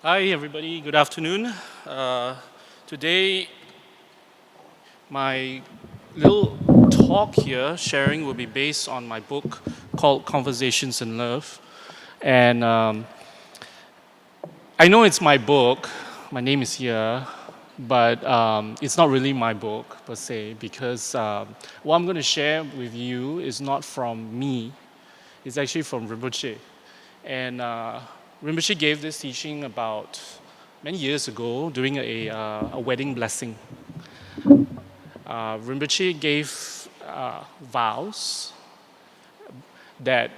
Hi, everybody. Good afternoon. Today, my little talk here, sharing, will be based on my book called Conversations in Love. And I know it's my book, my name is here, but it's not really my book per se, because what I'm going to share with you is not from me, it's actually from Rinpoche. And Rinpoche gave this teaching about many years ago during a wedding blessing. Rinpoche gave vows that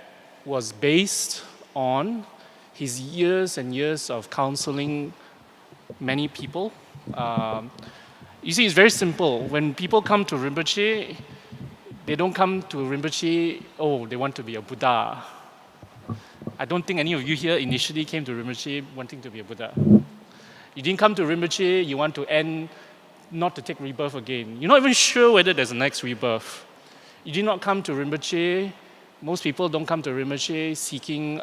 was based on his years and years of counseling many people. You see, it's very simple. When people come to Rinpoche, they don't come to Rinpoche, oh, they want to be a Buddha. I don't think any of you here initially came to Rinpoche wanting to be a Buddha. You didn't come to Rinpoche, you want to end, not to take rebirth again. You're not even sure whether there's a next rebirth. You did not come to Rinpoche, most people don't come to Rinpoche seeking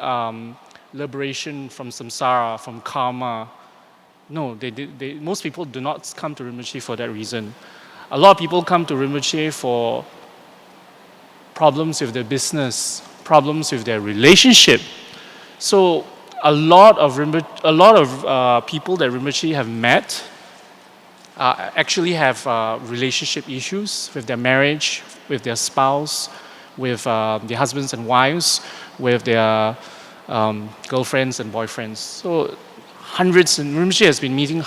liberation from samsara, from karma. No, most people do not come to Rinpoche for that reason. A lot of people come to Rinpoche for problems with their business, problems with their relationship. So a lot of people that Rinpoche have met actually have relationship issues with their marriage, with their spouse, with their husbands and wives, with their girlfriends and boyfriends. So hundreds, and Rinpoche has been meeting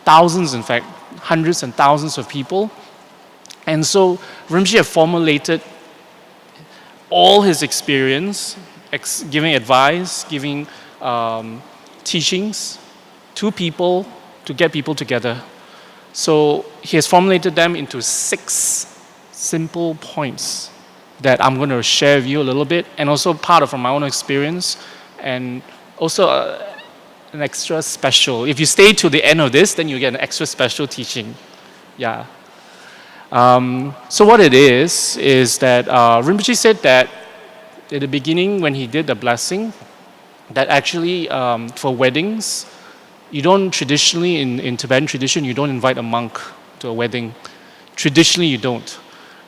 thousands, in fact, hundreds and thousands of people. And so Rinpoche have formulated all his experience, giving advice, giving teachings to people to get people together. So he has formulated them into 6 simple points that I'm going to share with you a little bit, and also part of from my own experience, and also an extra special. If you stay to the end of this, then you get an extra special teaching. Yeah. So what it is that Rinpoche said that at the beginning when he did the blessing, that actually for weddings, you don't traditionally, in Tibetan tradition, you don't invite a monk to a wedding. Traditionally, you don't.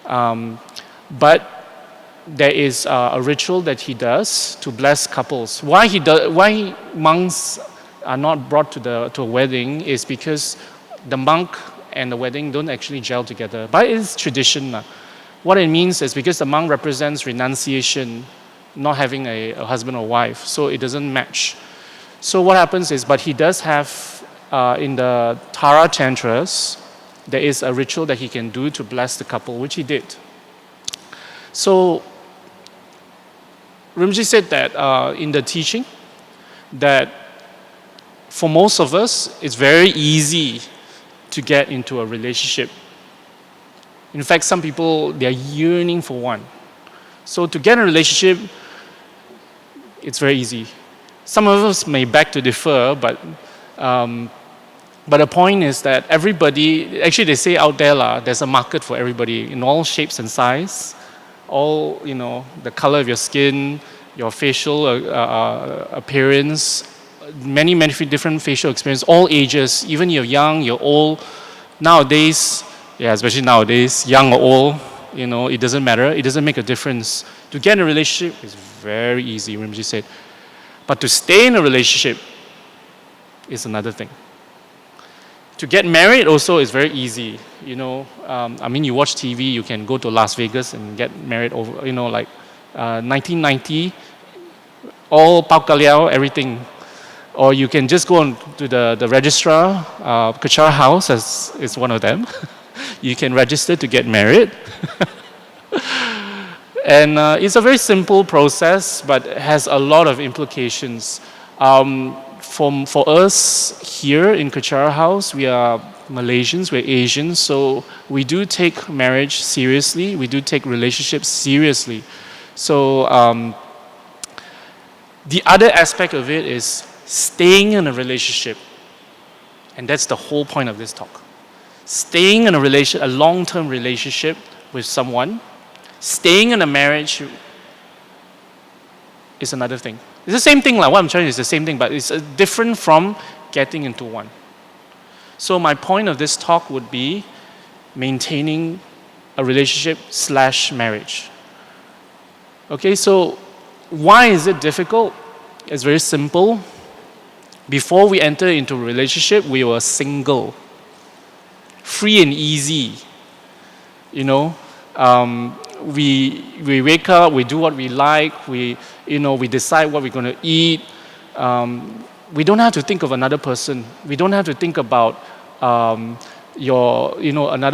But there is a ritual that he does to bless couples. Why monks are not brought to a wedding is because the monk and the wedding don't actually gel together. But it's tradition. What it means is because the monk represents renunciation, not having a husband or wife, so it doesn't match. So what happens is, but he does have, in the Tara Tantras, there is a ritual that he can do to bless the couple, which he did. So Rinpoche said that in the teaching, that for most of us, it's very easy to get into a relationship. In fact, some people, they're yearning for one. So to get in a relationship, it's very easy. Some of us may beg to differ, but the point is that everybody, actually they say out there, there's a market for everybody in all shapes and size, all, the color of your skin, your facial appearance, many different facial experience, all ages, even you're young, you're old. Nowadays, especially nowadays, young or old, it doesn't matter. It doesn't make a difference. To get in a relationship is very easy, Rinpoche said. But to stay in a relationship is another thing. To get married also is very easy. You watch TV, you can go to Las Vegas and get married over, 1990, all pao ka liao, everything. Or you can just go on to the registrar, Kachara House is one of them. You can register to get married. And it's a very simple process, but it has a lot of implications. For us here in Kachara House, we are Malaysians, we're Asians, so we do take marriage seriously, we do take relationships seriously. So the other aspect of it is staying in a relationship. And that's the whole point of this talk. Staying in a long-term relationship with someone, staying in a marriage is another thing. It's the same thing, what I'm trying to say is the same thing, but it's different from getting into one. So my point of this talk would be maintaining a relationship / marriage. Okay, so why is it difficult? It's very simple. Before we enter into a relationship, we were single, free and easy. You know, we wake up, we do what we like, we decide what we're going to eat. We don't have to think of another person. We don't have to think about another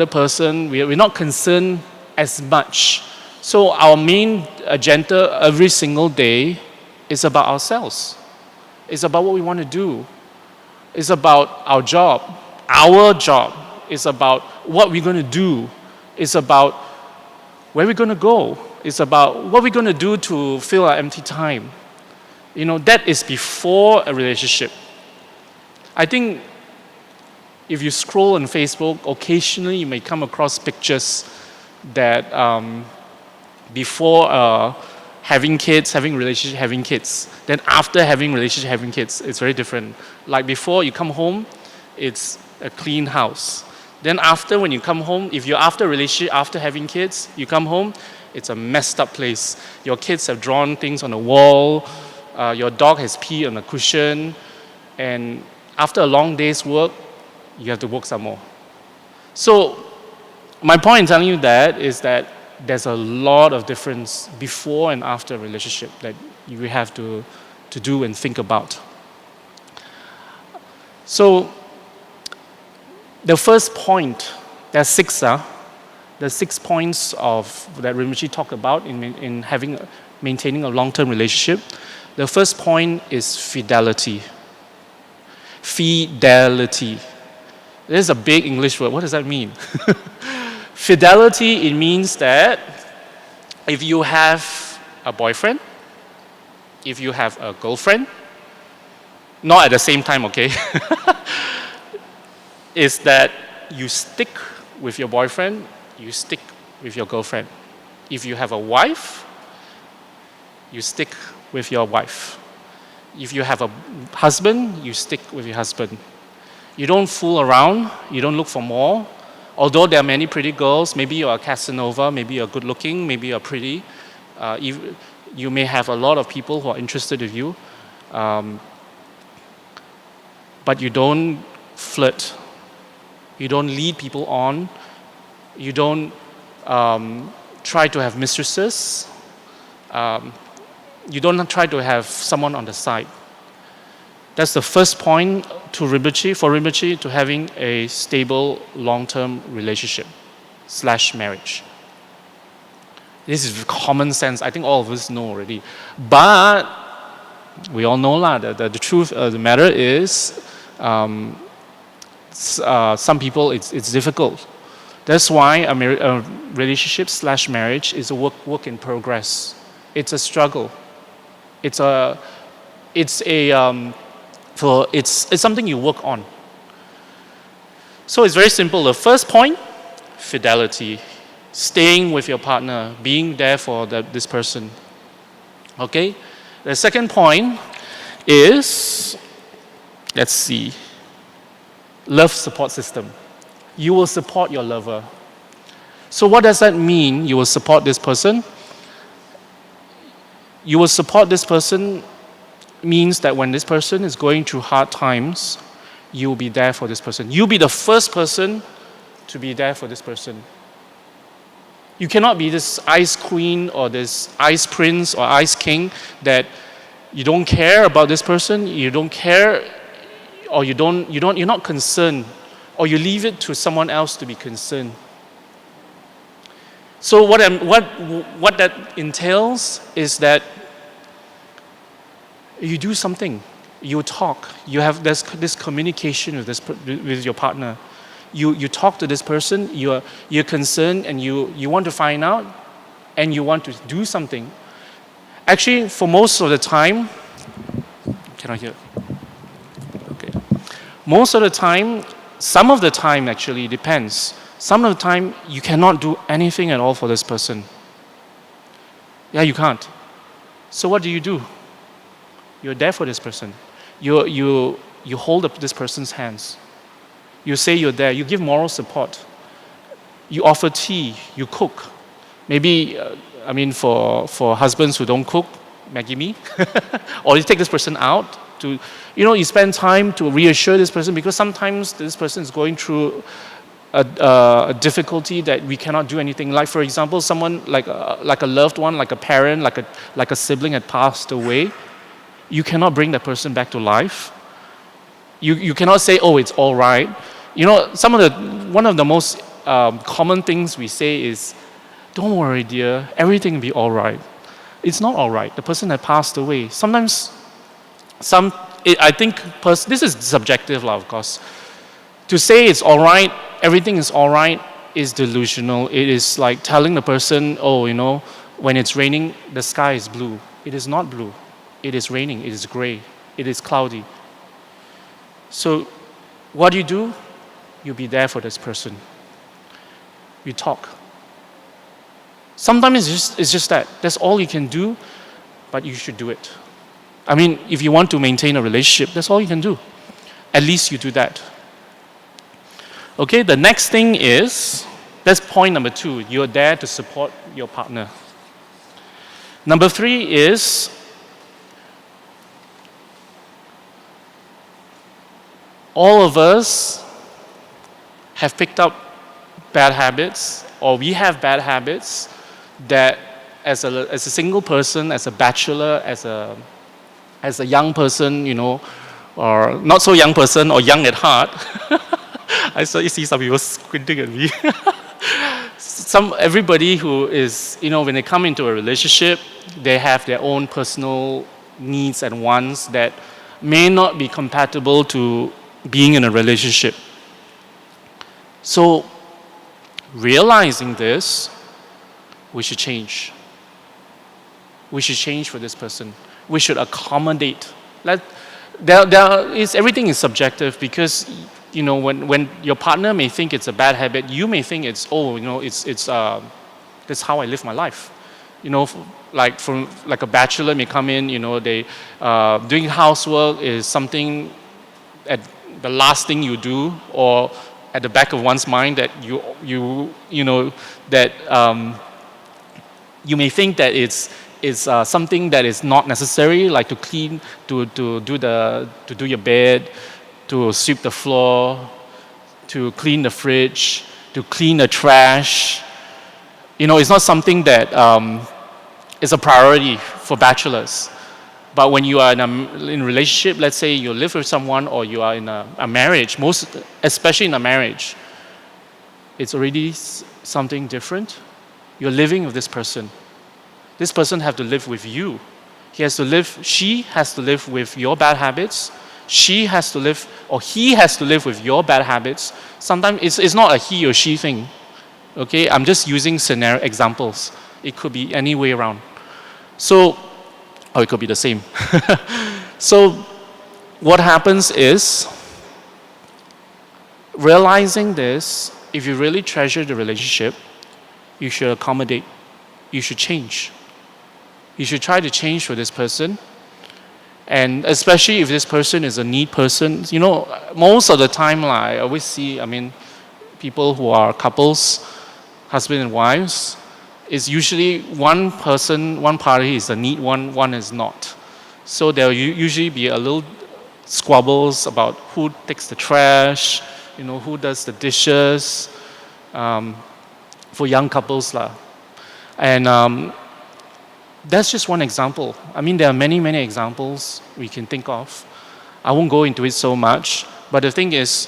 person. We're not concerned as much. So our main agenda every single day is about ourselves. It's about what we want to do. It's about our job. Our job. It's about what we're going to do. It's about where we're going to go. It's about what we're going to do to fill our empty time. That is before a relationship. I think if you scroll on Facebook, occasionally you may come across pictures that before having kids, having relationship, having kids. Then after having relationship, having kids, it's very different. Like before you come home, it's a clean house. Then after, when you come home, if you're after a relationship, after having kids, you come home, it's a messed up place. Your kids have drawn things on the wall, your dog has peed on a cushion, and after a long day's work, you have to work some more. So my point in telling you that is that there's a lot of difference before and after a relationship that you have to do and think about. So the first point, there's 6. The 6 points that Rinpoche talked about in maintaining a long-term relationship. The first point is fidelity. Fidelity. This is a big English word. What does that mean? Fidelity, it means that if you have a boyfriend, if you have a girlfriend, not at the same time, okay? Is that you stick with your boyfriend, you stick with your girlfriend. If you have a wife, you stick with your wife. If you have a husband, you stick with your husband. You don't fool around, you don't look for more. Although there are many pretty girls, maybe you're a Casanova, maybe you're good looking, maybe you're pretty. You may have a lot of people who are interested in you. But you don't flirt. You don't lead people on. You don't try to have mistresses. You don't try to have someone on the side. That's the first point for Rinpoche to having a stable long-term relationship / marriage. This is common sense. I think all of us know already. But we all know the truth of the matter is some people it's difficult. That's why a relationship / marriage is a work in progress. It's a struggle. It's something you work on. So it's very simple. The first point, fidelity. Staying with your partner, being there for this person. Okay? The second point is, let's see, love support system. You will support your lover. So what does that mean, you will support this person? You will support this person means that when this person is going through hard times, you will be there for this person. You'll be the first person to be there for this person. You cannot be this ice queen or this ice prince or ice king that you don't care about this person, you don't care, or you're not concerned, or you leave it to someone else to be concerned. So what that entails is that you do something, you talk, you have this communication with your partner. You talk to this person, you're concerned, and you want to find out, and you want to do something. Actually, for most of the time, cannot hear. Okay. Most of the time, some of the time actually depends. Some of the time, you cannot do anything at all for this person. Yeah, you can't. So what do? You're there for this person. You you hold up this person's hands. You say you're there. You give moral support. You offer tea. You cook. Maybe, for husbands who don't cook, Maggie me. Or you take this person out to, you spend time to reassure this person, because sometimes this person is going through a difficulty that we cannot do anything. Like, for example, someone like a loved one, like a parent, like a sibling had passed away. You cannot bring that person back to life. You cannot say, oh, it's all right. One of the most common things we say is, don't worry, dear, everything will be all right. It's not all right. The person had passed away. Sometimes, I think, this is subjective, of course. To say it's all right, everything is all right, is delusional. It is like telling the person, oh, when it's raining, the sky is blue. It is not blue. It is raining. It is gray. It is cloudy. So, what do? You be there for this person. You talk. Sometimes it's just that. That's all you can do, but you should do it. If you want to maintain a relationship, that's all you can do. At least you do that. Okay, the next thing is, that's point number 2. You're there to support your partner. Number 3 is, all of us have picked up bad habits, or we have bad habits that as a single person, as a bachelor, as a young person, or not so young person, or young at heart. I see some people squinting at me. Everybody who is, when they come into a relationship, they have their own personal needs and wants that may not be compatible to being in a relationship. So, realizing this, we should change. We should change for this person. We should accommodate. Everything is subjective, because when your partner may think it's a bad habit, you may think it's that's how I live my life. Like a bachelor may come in, they doing housework is something at the last thing you do, or at the back of one's mind that you may think that it's something that is not necessary, like to clean, to do your bed, to sweep the floor, to clean the fridge, to clean the trash. It's not something that is a priority for bachelors. But when you are in a relationship, let's say you live with someone, or you are in a marriage, especially in a marriage, it's already something different. You're living with this person. This person has to live with you. She has to live with your bad habits. She has to live, or he has to live with your bad habits. Sometimes it's not a he or she thing. Okay, I'm just using scenario examples. It could be any way around. Or it could be the same. So, what happens is, realizing this, if you really treasure the relationship, you should accommodate. You should change. You should try to change for this person. And especially if this person is a neat person, most of the time, I always see, people who are couples, husband and wives, is usually one party is a neat one is not. So there will usually be a little squabbles about who takes the trash, who does the dishes, for young couples. And that's just one example. There are many, many examples we can think of. I won't go into it so much, but the thing is,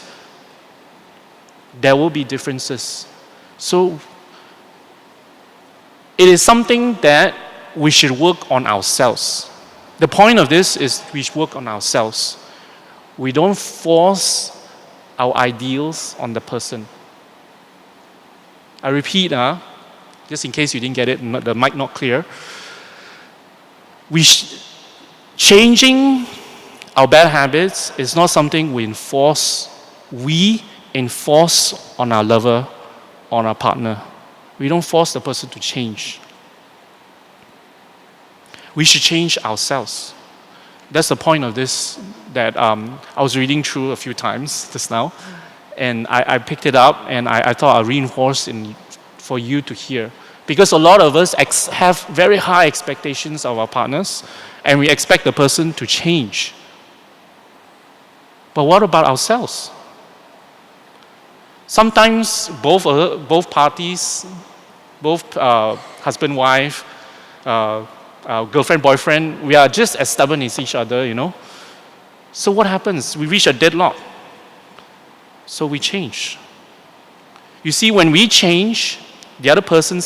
there will be differences. So, it is something that we should work on ourselves. The point of this is we should work on ourselves. We don't force our ideals on the person. I repeat, just in case you didn't get it, the mic not clear. Changing our bad habits is not something we enforce on our lover, on our partner. We don't force the person to change. We should change ourselves. That's the point of this that I was reading through a few times just now. And I picked it up and I thought I'd reinforce for you to hear. Because a lot of us have very high expectations of our partners and we expect the person to change. But what about ourselves? Sometimes both parties, both husband, wife, girlfriend, boyfriend, we are just as stubborn as each other, you know. So what happens? We reach a deadlock. So we change. You see, when we change, the other person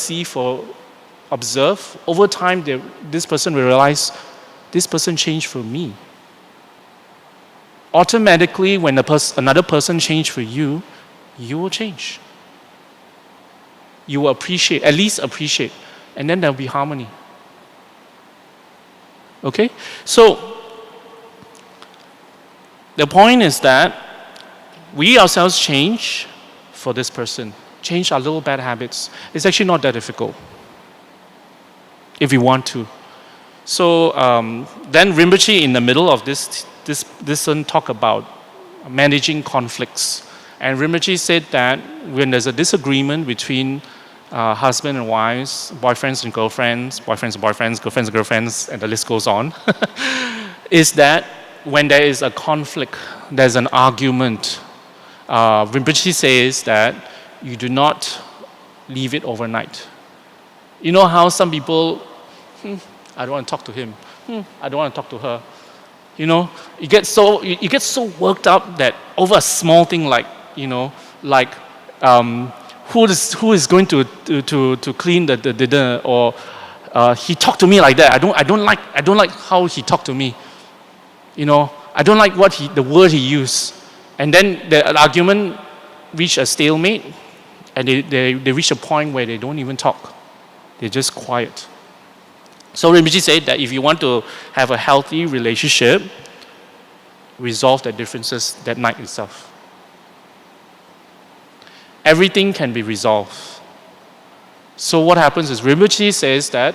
observe, over time this person will realize, this person changed for me. Automatically, when another person changed for you, you will change. You will appreciate, at least appreciate, and then there will be harmony. Okay? So, the point is that we ourselves change for this person. Change our little bad habits. It's actually not that difficult if we want to. So then Rinpoche in the middle of this talk about managing conflicts. And Rinpoche said that when there's a disagreement between husband and wives, boyfriends and girlfriends, girlfriends and girlfriends, and the list goes on, is that when there is a conflict, there's an argument, Rinpoche says that you do not leave it overnight. You know how some people, I don't want to talk to him, I don't want to talk to her. You know, you get so worked up that over a small thing like, you know, like who is going to clean the dinner, or he talked to me like that. I don't like how he talked to me. You know, I don't like the word he used. And then the argument reached a stalemate, and they reach a point where they don't even talk. They're just quiet. So Rinpoche said that if you want to have a healthy relationship, resolve the differences that night itself. Everything can be resolved. So what happens is Rinpoche says that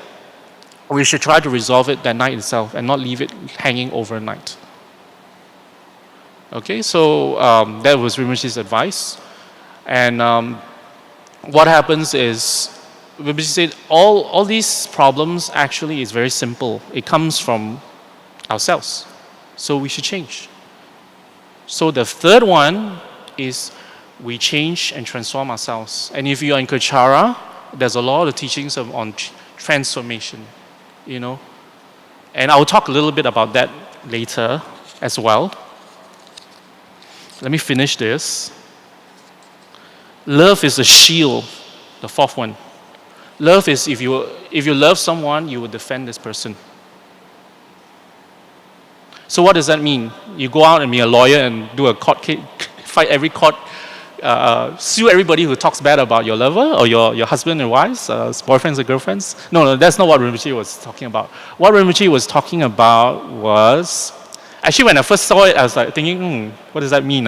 we should try to resolve it that night itself and not leave it hanging overnight. Okay, so that was Rinpoche's advice. And what happens is, Rinpoche said all these problems actually is very simple. It comes from ourselves. So we should change. So the third one is we change and transform ourselves. And if you are in Kachara, there's a lot of teachings on transformation, you know. And I'll talk a little bit about that later as well. Let me finish this. Love is a shield, the fourth one. Love is if you love someone, you will defend this person. So what does that mean? You go out and be a lawyer and do a court case, fight every court, sue everybody who talks bad about your lover or your husband and wives, boyfriends and girlfriends? No, that's not what Rinpoche was talking about. What Rinpoche was talking about was, actually when I first saw it, I was like thinking, what does that mean?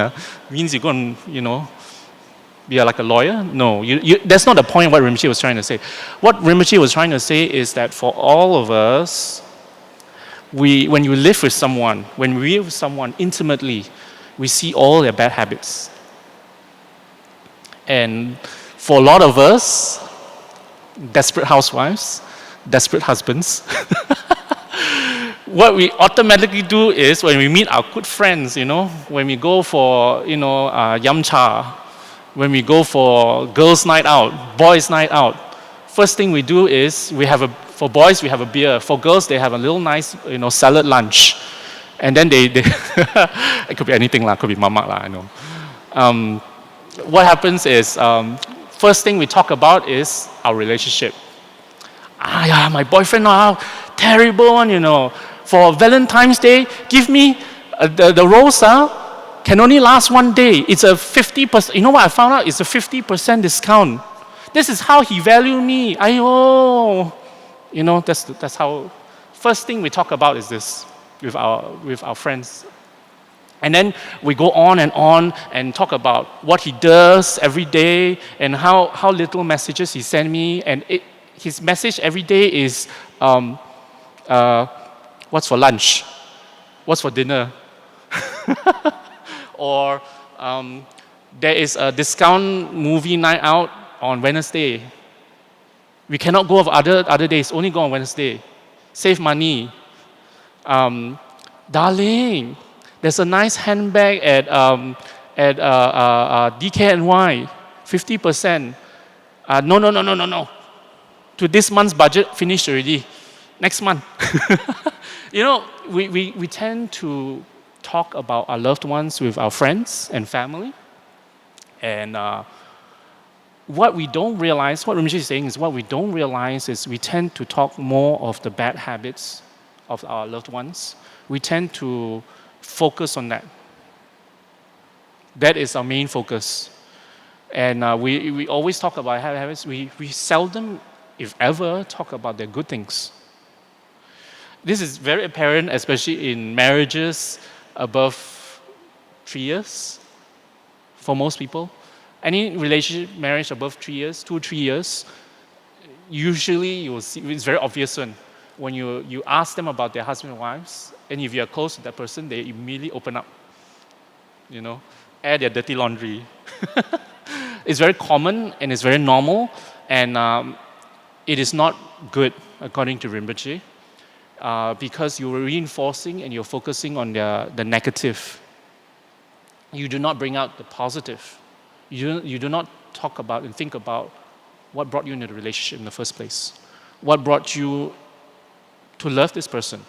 Means you're going to, you know, be like a lawyer? No, that's not the point of what Rinpoche was trying to say. What Rinpoche was trying to say is that for all of us, when you live with someone, when we live with someone intimately, we see all their bad habits. And for a lot of us, desperate housewives, desperate husbands, what we automatically do is when we meet our good friends, you know, when we go for, you know, yam cha, when we go for girls' night out, boys' night out, first thing we do is for boys we have a beer. For girls they have a little nice, you know, salad lunch, and then they it could be anything lah, could be mamak lah, I know. What happens is first thing we talk about is our relationship. Yeah, my boyfriend now terrible one, you know. For Valentine's Day, give me the rose can only last one day. It's a 50%. You know what I found out? It's a 50% discount. This is how he value me. Ayo. You know, that's how. First thing we talk about is this with our friends. And then we go on and talk about what he does every day and how little messages he send me. And his message every day is, what's for lunch? What's for dinner? Or there is a discount movie night out on Wednesday. We cannot go of other days, only go on Wednesday. Save money. Darling, there's a nice handbag at DKNY, 50%. No. To this month's budget, finished already. Next month. We tend to talk about our loved ones with our friends and family. And what we don't realize, what Rinpoche is saying is what we don't realize is we tend to talk more of the bad habits of our loved ones. We tend to focus on that. That is our main focus. And we always talk about habits. We seldom, if ever, talk about their good things. This is very apparent, especially in marriages above 3 years, for most people. Any relationship, marriage above 3 years, 2-3 years, usually you will see, it's very obvious when you ask them about their husband and wives, and if you're close to that person, they immediately open up, air their dirty laundry. It's very common and it's very normal, and it is not good, according to Rinpoche, because you're reinforcing and you're focusing on the negative. You do not bring out the positive. You do not talk about and think about what brought you into the relationship in the first place. What brought you to love this person.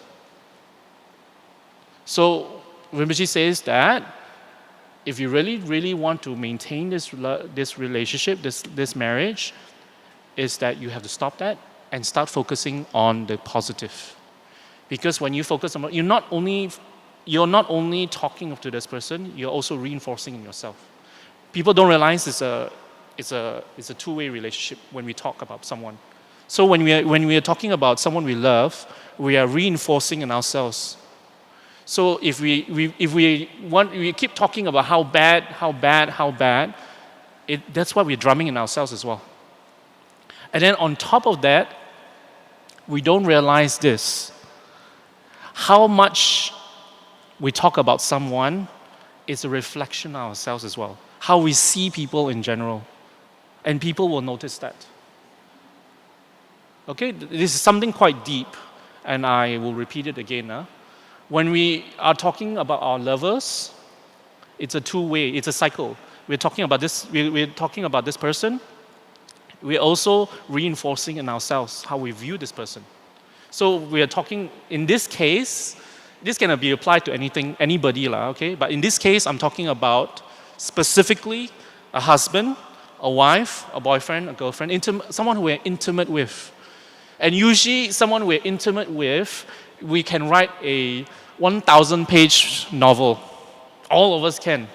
So Rinpoche says that if you really, really want to maintain this relationship, this marriage, is that you have to stop that and start focusing on the positive. Because when you focus on, you're not only talking to this person, you're also reinforcing in yourself. People don't realize it's a two-way relationship when we talk about someone. So when we are talking about someone we love, we are reinforcing in ourselves. So if we keep talking about how bad, that's why we're drumming in ourselves as well. And then on top of that, we don't realize this. How much we talk about someone is a reflection of ourselves as well. How we see people in general. And people will notice that. Okay, this is something quite deep, and I will repeat it again. When we are talking about our lovers, it's a two-way, it's a cycle. We're talking about this person. We're also reinforcing in ourselves how we view this person. So we are talking, in this case, this can be applied to anybody, okay? But in this case, I'm talking about specifically a husband, a wife, a boyfriend, a girlfriend, someone who we're intimate with. And usually, someone we're intimate with, we can write a 1,000-page novel. All of us can.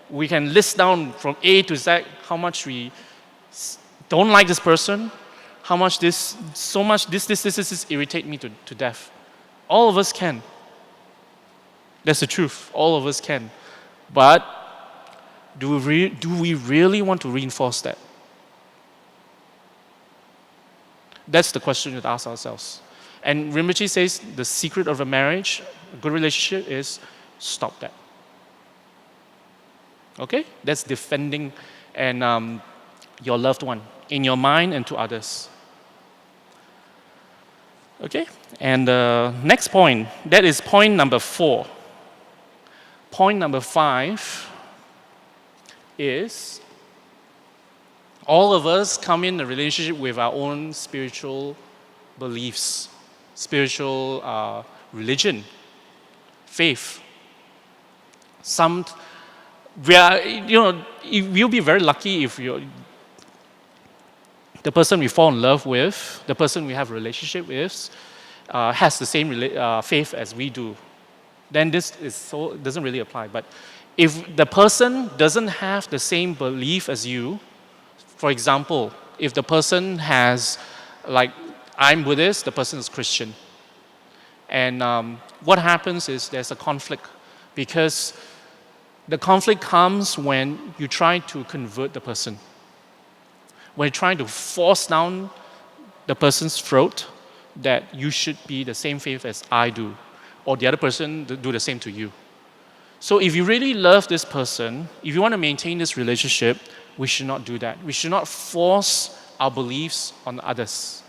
We can list down from A to Z how much we don't like this person, how much this irritate me to death. All of us can. That's the truth. All of us can. But do we really want to reinforce that? That's the question we ask ourselves. And Rinpoche says the secret of a marriage, a good relationship, is stop that. Okay? That's defending and your loved one in your mind and to others. Okay? And next point, that is point number 4. Point number 5 is all of us come in a relationship with our own spiritual beliefs, spiritual religion, faith. You'll be very lucky if the person we fall in love with, the person we have a relationship with, has the same faith as we do. Then this doesn't really apply. But if the person doesn't have the same belief as you, for example, if the person has, like, I'm Buddhist, the person is Christian. And what happens is there's a conflict, because the conflict comes when you try to convert the person. When you try to force down the person's throat that you should be the same faith as I do. or the other person do the same to you. So if you really love this person, if you want to maintain this relationship, we should not do that. We should not force our beliefs on others.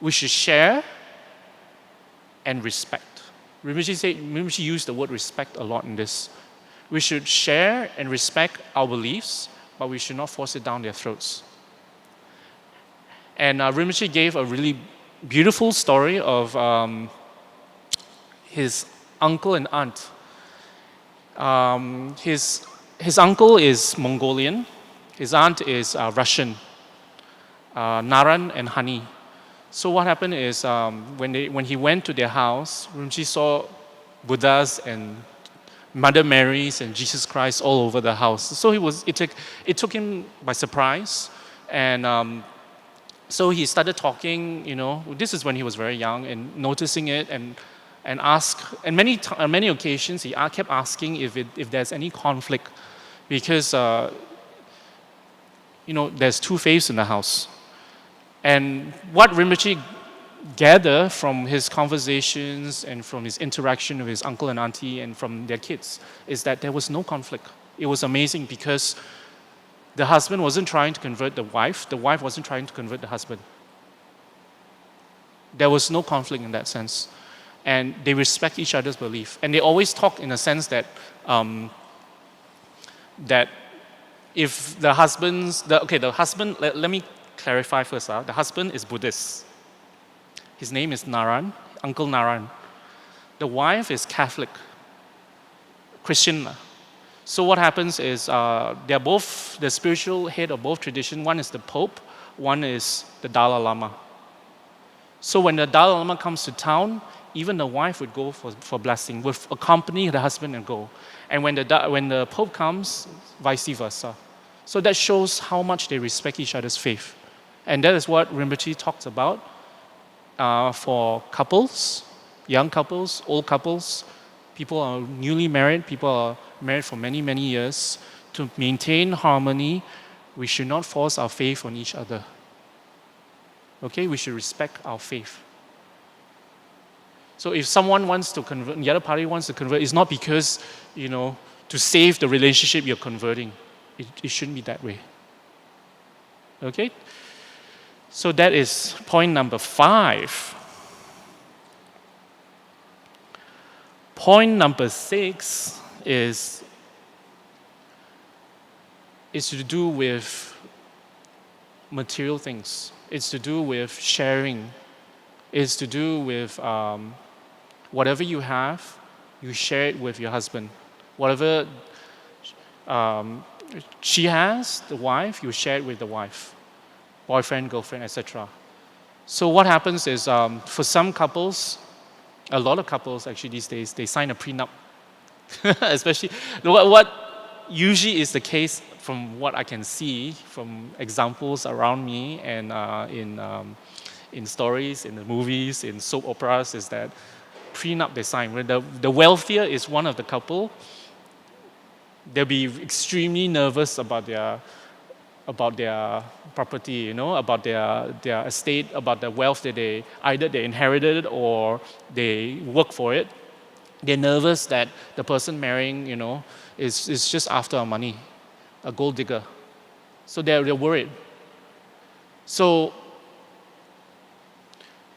We should share and respect. Rinpoche used the word respect a lot in this. We should share and respect our beliefs, but we should not force it down their throats. And Rinpoche gave a really beautiful story of his uncle and aunt. His uncle is Mongolian, his aunt is Russian, Naran and Hani. So what happened is when he went to their house, Rinpoche saw Buddhas and Mother Marys and Jesus Christ all over the house. So it took him by surprise, and so he started talking. This is when he was very young, and noticing it and many occasions he kept asking if there's any conflict, because there's two faiths in the house. And what Rinpoche gathered from his conversations and from his interaction with his uncle and auntie and from their kids is that there was no conflict. It was amazing because the husband wasn't trying to convert the wife wasn't trying to convert the husband. There was no conflict in that sense. And they respect each other's belief. And they always talk in a sense that that if the husband, let me clarify first. The husband is Buddhist. His name is Naran, Uncle Naran. The wife is Catholic, Christian. So what happens is they're both the spiritual head of both traditions. One is the Pope, one is the Dalai Lama. So when the Dalai Lama comes to town, even the wife would go for blessing, would accompany the husband and go. And when the Pope comes, vice versa. So that shows how much they respect each other's faith. And that is what Rinpoche talks about for couples, young couples, old couples, people are newly married, people are married for many, many years. To maintain harmony, we should not force our faith on each other. Okay, we should respect our faith. So if someone wants to convert, the other party wants to convert, it's not because, to save the relationship you're converting. It shouldn't be that way. Okay? So that is point number 5. Point number 6 is to do with material things. It's to do with sharing. It's to do with whatever you have, you share it with your husband. Whatever she has, the wife, you share it with the wife. Boyfriend, girlfriend, etc. So what happens is for some couples, a lot of couples actually these days, they sign a prenup. Especially, what usually is the case from what I can see from examples around me and in stories, in the movies, in soap operas, is that prenup they sign. When the wealthier is one of the couple, they'll be extremely nervous about their property, about their estate, about the wealth that they inherited or they work for it. They're nervous that the person marrying, is just after our money, a gold digger. So they're worried. So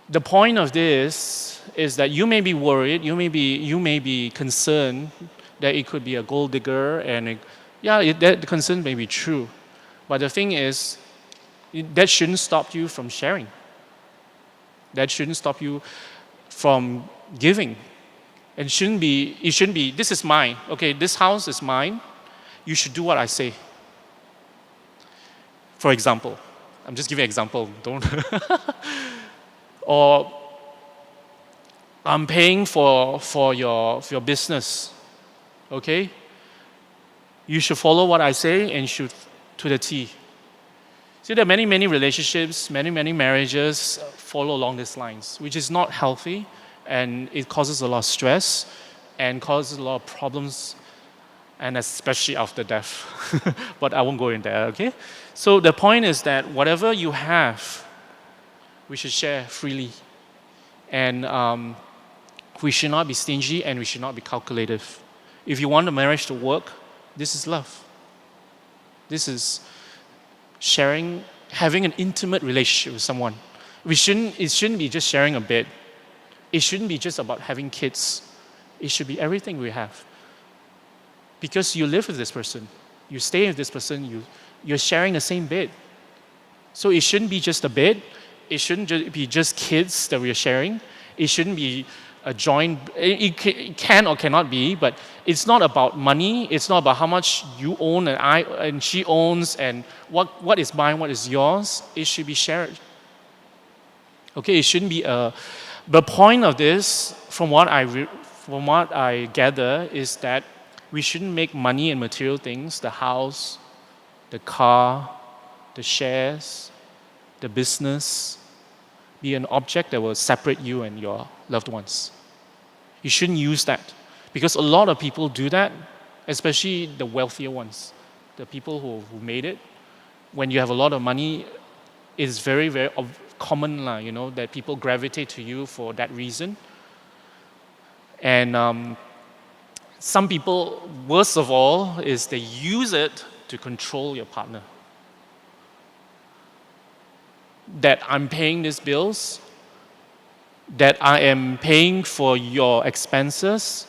the point of this is that you may be worried, you may be concerned that it could be a gold digger, and that concern may be true. But the thing is, that shouldn't stop you from sharing. That shouldn't stop you from giving. It shouldn't be, this is mine. Okay, this house is mine. You should do what I say. For example, I'm just giving an example. Don't. Or I'm paying for your business. Okay? You should follow what I say and should to the T. See, there are many, many relationships, many, many marriages follow along these lines, which is not healthy, and it causes a lot of stress and causes a lot of problems, and especially after death. But I won't go in there, okay? So the point is that whatever you have, we should share freely. And We should not be stingy and we should not be calculative. If you want a marriage to work, this is love. This is sharing, having an intimate relationship with someone. It shouldn't be just sharing a bed. It shouldn't be just about having kids. It should be everything we have. Because you live with this person, you stay with this person, you're sharing the same bed. So it shouldn't be just a bed. It shouldn't be just kids that we are sharing. It shouldn't be a joint. It can or cannot be, but it's not about money. It's not about how much you own and she owns and what is mine, what is yours. It should be shared. Okay, it shouldn't be a. The point of this, from what I gather, is that we shouldn't make money and material things, the house, the car, the shares, the business, be an object that will separate you and your loved ones. You shouldn't use that. Because a lot of people do that, especially the wealthier ones, the people who made it. When you have a lot of money, it's very, very common, that people gravitate to you for that reason. And some people, worst of all, is they use it to control your partner. That I'm paying these bills, that I am paying for your expenses,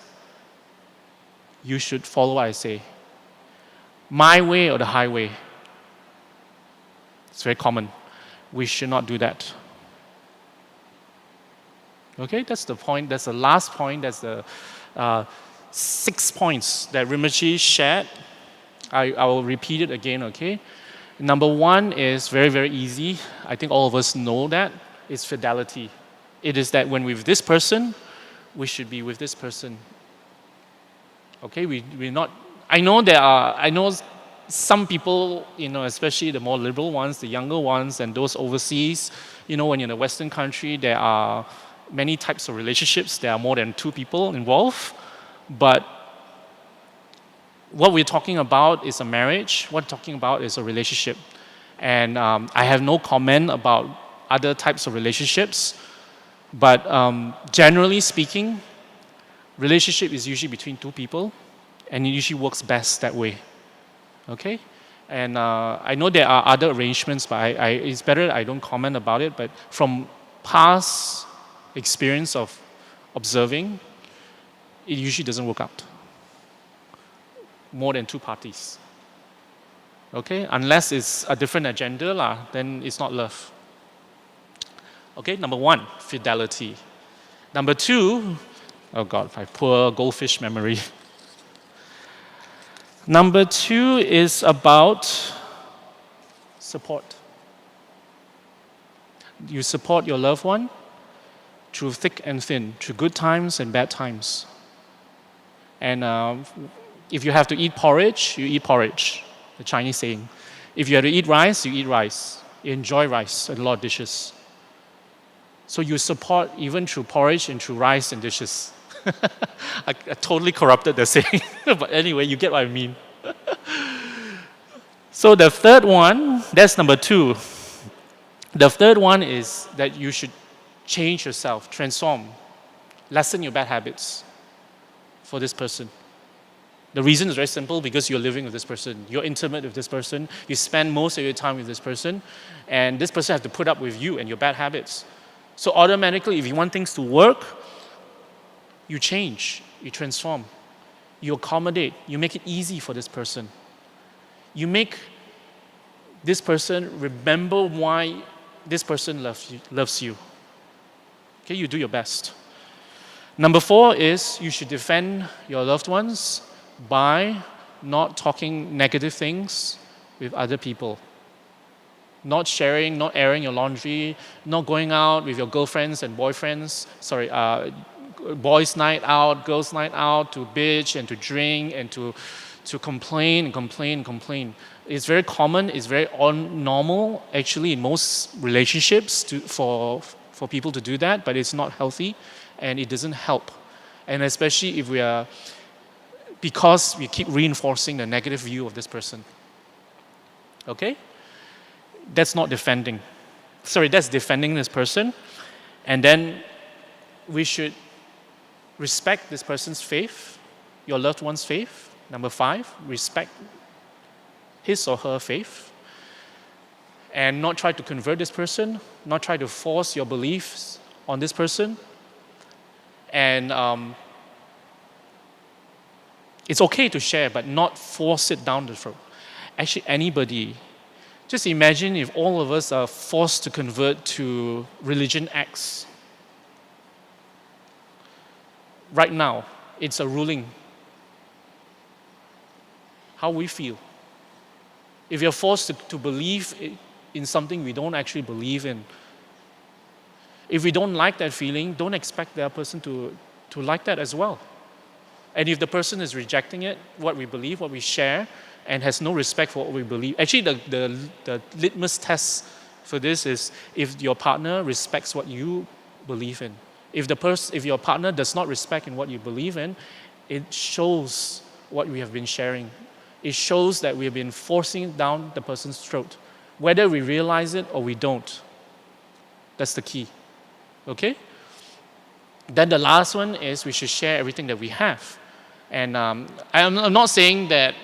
you should follow what I say. My way or the highway. It's very common. We should not do that. Okay, that's the point. That's the last point. That's the 6 points that Rinpoche shared. I will repeat it again, okay? Number 1 is very, very easy. I think all of us know that. It's fidelity. It is that when we're with this person, we should be with this person. Okay, we're not. I know some people, especially the more liberal ones, the younger ones, and those overseas. When you're in a Western country, there are many types of relationships. There are more than 2 people involved, but what we're talking about is a marriage. What we're talking about is a relationship. And I have no comment about other types of relationships. But generally speaking, relationship is usually between 2 people. And it usually works best that way. Okay? And I know there are other arrangements, but it's better I don't comment about it. But from past experience of observing, it usually doesn't work out. More than 2 parties. Okay? Unless it's a different agenda, then it's not love. Okay? Number 1, fidelity. Number 2, oh God, my poor goldfish memory. Number 2 is about support. You support your loved one through thick and thin, through good times and bad times. And if you have to eat porridge, you eat porridge, the Chinese saying. If you have to eat rice, you eat rice. You enjoy rice and a lot of dishes. So you support even through porridge and through rice and dishes. I totally corrupted the saying, but anyway, you get what I mean. So the third one, that's number 2. The third one is that you should change yourself, transform, lessen your bad habits for this person. The reason is very simple, because you're living with this person. You're intimate with this person. You spend most of your time with this person. And this person has to put up with you and your bad habits. So automatically, if you want things to work, you change, you transform, you accommodate, you make it easy for this person. You make this person remember why this person loves you. Okay, you do your best. Number 4 is you should defend your loved ones by not talking negative things with other people. Not sharing, not airing your laundry, not going out with your girlfriends and boyfriends, boys' night out, girls' night out, to bitch and to drink and to complain and complain and complain. It's very common, it's very normal actually in most relationships for people to do that, but it's not healthy and it doesn't help. And especially if because we keep reinforcing the negative view of this person. Okay? That's not defending. That's defending this person. And then we should respect this person's faith, your loved one's faith. Number 5, respect his or her faith. And not try to convert this person, not try to force your beliefs on this person. And it's okay to share, but not force it down the throat. Actually, anybody, just imagine if all of us are forced to convert to religion X. Right now, it's a ruling. How we feel. If you're forced to believe in something we don't actually believe in, if we don't like that feeling, don't expect the other person to like that as well. And if the person is rejecting it, what we believe, what we share, and has no respect for what we believe. Actually, the litmus test for this is if your partner respects what you believe in. If your partner does not respect in what you believe in, it shows what we have been sharing. It shows that we have been forcing it down the person's throat, whether we realize it or we don't. That's the key. Okay? Then the last one is we should share everything that we have. And I'm not saying that,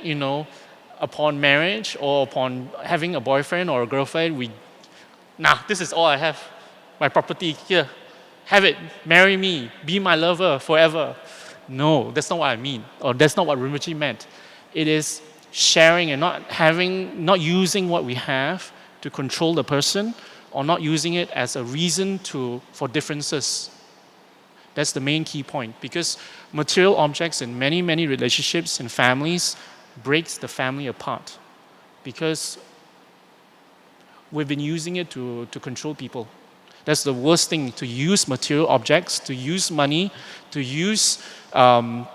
upon marriage or upon having a boyfriend or a girlfriend, this is all I have. My property, here. Have it. Marry me. Be my lover forever. No, that's not what I mean. Or that's not what Rinpoche meant. It is sharing and not using what we have to control the person, or not using it as a reason for differences. That's the main key point, because material objects in many, many relationships and families breaks the family apart, because we've been using it to control people. That's the worst thing, to use material objects, to use money, to use what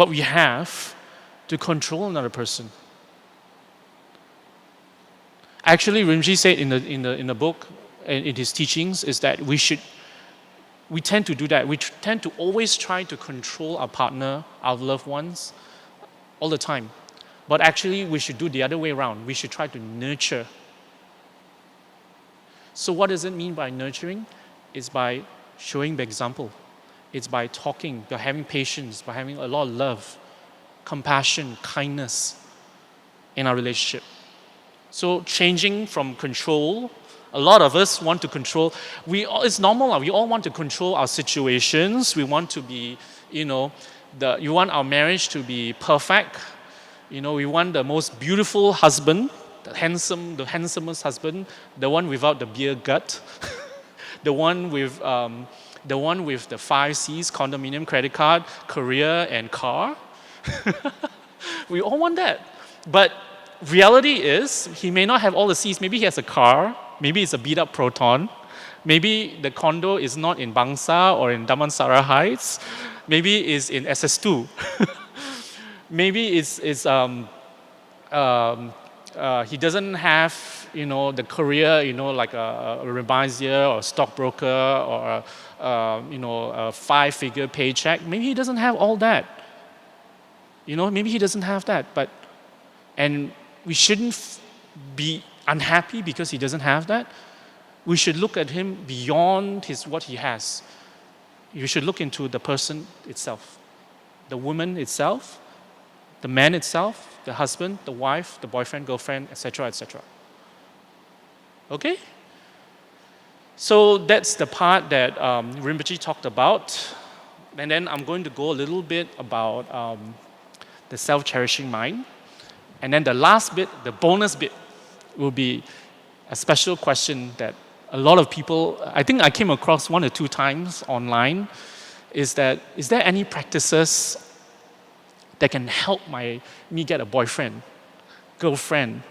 we have to control another person. Actually, Rinpoche said in the book, in his teachings, is that we tend to do that. We tend to always try to control our partner, our loved ones, all the time. But actually, we should do the other way around. We should try to nurture. So what does it mean by nurturing? It's by showing the example. It's by talking, by having patience, by having a lot of love, compassion, kindness in our relationship. So changing from control, a lot of us want to control. It's normal. We all want to control our situations. We want to be, you want our marriage to be perfect. We want the most beautiful husband, the handsomest husband, the one without the beer gut, the one with the 5 C's: condominium, credit card, career, and car. We all want that, but reality is, he may not have all the C's. Maybe he has a car. Maybe it's a beat-up Proton. Maybe the condo is not in Bangsa or in Damansara Heights. Maybe it's in SS2. Maybe he doesn't have, the career, like a reviser or a stockbroker or a 5-figure paycheck. Maybe he doesn't have all that. Maybe he doesn't have that. And we shouldn't be unhappy because he doesn't have that. We should look at him beyond what he has. You should look into the person itself, the woman itself, the man itself, the husband, the wife, the boyfriend, girlfriend, etc., etc. Okay? So that's the part that Rinpoche talked about. And then I'm going to go a little bit about the self-cherishing mind. And then the last bit, the bonus bit, will be a special question that a lot of people, I think I came across 1 or 2 times online, is there any practices that can help me get a boyfriend, girlfriend,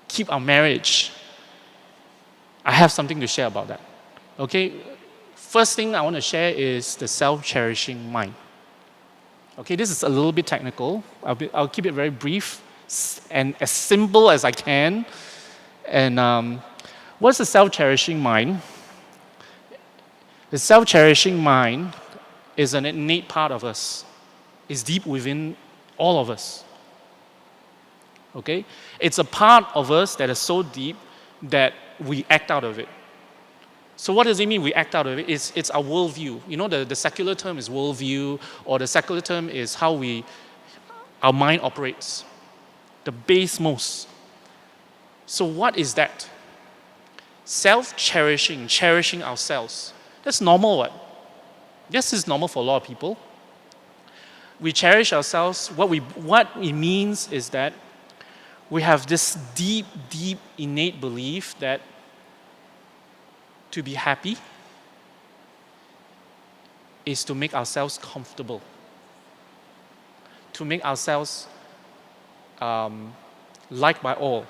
keep our marriage? I have something to share about that. Okay, first thing I want to share is the self-cherishing mind. Okay, this is a little bit technical. I'll keep it very brief and as simple as I can. And what's the self-cherishing mind? The self-cherishing mind is an innate part of us. It's deep within all of us. Okay? It's a part of us that is so deep that we act out of it. So what does it mean we act out of it? It's our worldview. You know, the secular term is worldview, or the secular term is how our mind operates. The base most. So what is that? Self-cherishing, cherishing ourselves. That's normal, what? Yes, it's normal for a lot of people. We cherish ourselves. What it means is that we have this deep, deep innate belief that to be happy is to make ourselves comfortable, to make ourselves liked by all,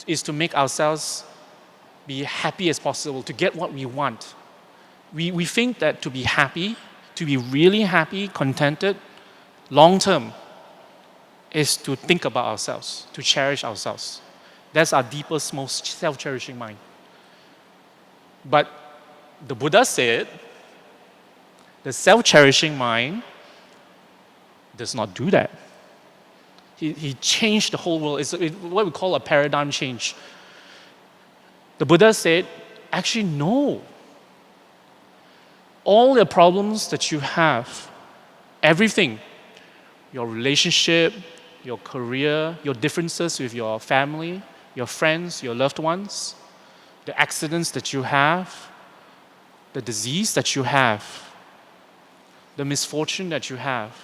is to make ourselves be happy as possible, to get what we want. We think that to be happy, to be really happy, contented, long term, is to think about ourselves, to cherish ourselves. That's our deepest, most self-cherishing mind. But the Buddha said, the self-cherishing mind does not do that. He changed the whole world. It's what we call a paradigm change. The Buddha said, actually, no. All the problems that you have, everything, your relationship, your career, your differences with your family, your friends, your loved ones, the accidents that you have, the disease that you have, the misfortune that you have,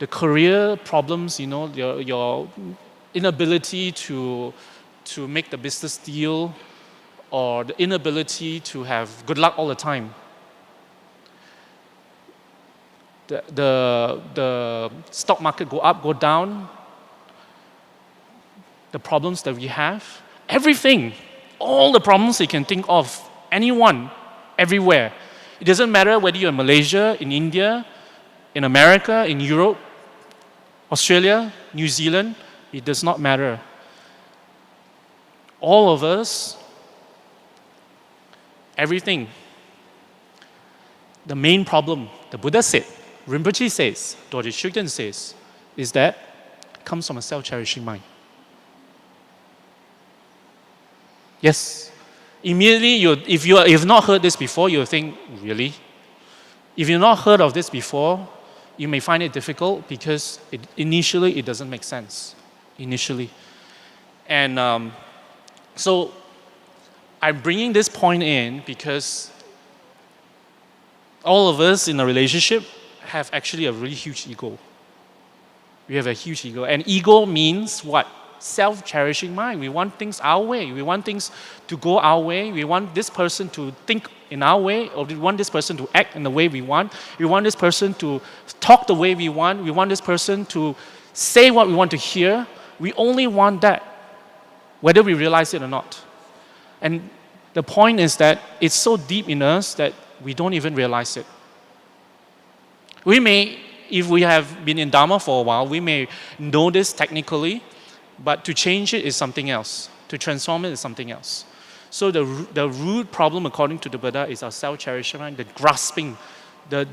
the career problems, you know, your inability to make the business deal, or the inability to have good luck all the time. The stock market go up, go down, the problems that we have, everything, all the problems you can think of, anyone, everywhere. It doesn't matter whether you're in Malaysia, in India, in America, in Europe, Australia, New Zealand, it does not matter. All of us, everything. The main problem, the Buddha said, Rinpoche says, Dorje Shugden says, is that it comes from a self-cherishing mind. Yes. Immediately, if you've not heard this before, you'll think, really? If you've not heard of this before, you may find it difficult because initially it doesn't make sense. Initially. And so I'm bringing this point in because all of us in a relationship have actually a really huge ego. We have a huge ego. And ego means what? Self-cherishing mind. We want things our way. We want things to go our way. We want this person to think in our way, or we want this person to act in the way we want. We want this person to talk the way we want. We want this person to say what we want to hear. We only want that, whether we realize it or not. And the point is that it's so deep in us that we don't even realize it. We may, if we have been in Dharma for a while, we may know this technically, but to change it is something else. To transform it is something else. So the root problem, according to the Buddha, is our self-cherishing mind, the grasping, that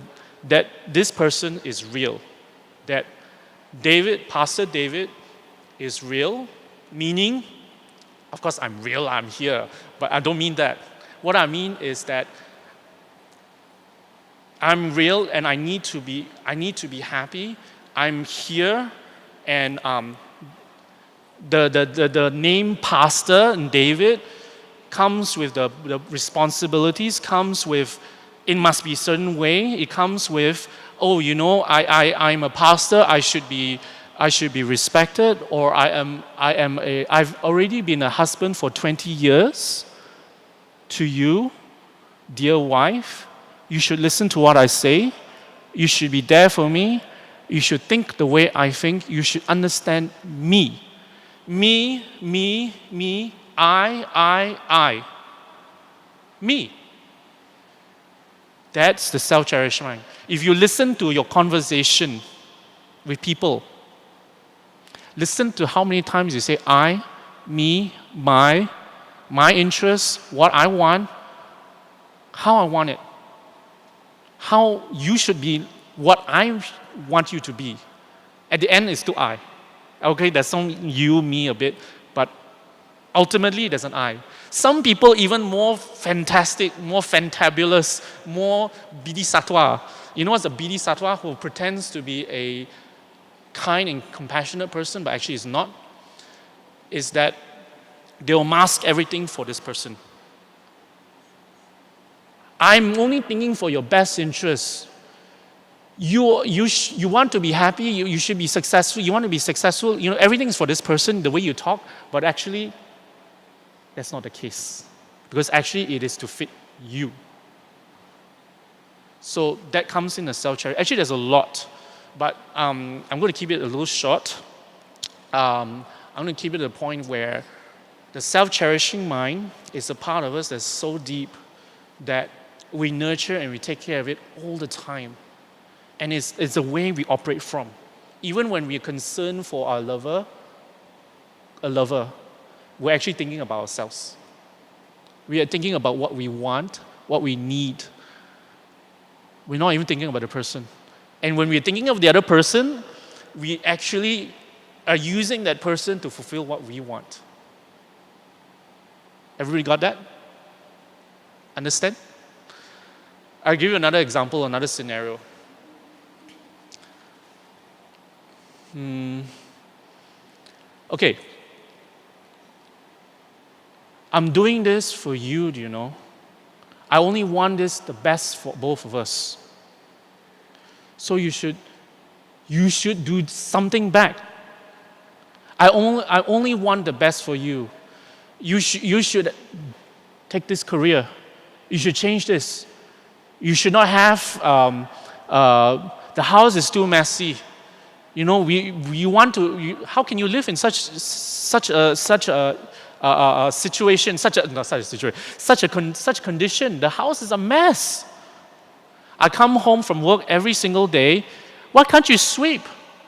this person is real. That Pastor David is real, meaning, of course I'm real, I'm here, but I don't mean that. What I mean is that I'm real and I need to be happy. I'm here, and the name Pastor and David comes with the responsibilities, comes with, it must be a certain way. It comes with, oh, you know, I'm a pastor, I should be respected, or I've already been a husband for 20 years to you, dear wife. You should listen to what I say. You should be there for me. You should think the way I think. You should understand me. Me, I. Me. That's the self-cherished mind. If you listen to your conversation with people, listen to how many times you say I, me, my interests, what I want, how I want it, how you should be, what I want you to be. At the end, it's still I. Okay, there's some you, me a bit, but ultimately there's an I. Some people even more fantastic, more fantabulous, more bodhisattva. You know what's a bodhisattva? Who pretends to be a kind and compassionate person, but actually is not? Is that they'll mask everything for this person. I'm only thinking for your best interests. You want to be happy, you should be successful, you want to be successful, everything is for this person, the way you talk, but actually, that's not the case. Because actually, it is to fit you. So that comes in a self-charity. Actually, there's a lot, but I'm going to keep it a little short. I'm going to keep it to the point where the self-cherishing mind is a part of us that's so deep that we nurture and we take care of it all the time. And it's the way we operate from. Even when we're concerned for our lover, we're actually thinking about ourselves. We are thinking about what we want, what we need. We're not even thinking about the person. And when we're thinking of the other person, we actually are using that person to fulfill what we want. Everybody got that? Understand? I'll give you another example, another scenario. Okay. I'm doing this for you, do you know? I only want this the best for both of us. So you should do something back. I only want the best for you. You should take this career. You should change this. You should not have the house is too messy. We want to. How can you live in such a situation? Such condition. The house is a mess. I come home from work every single day. Why can't you sweep?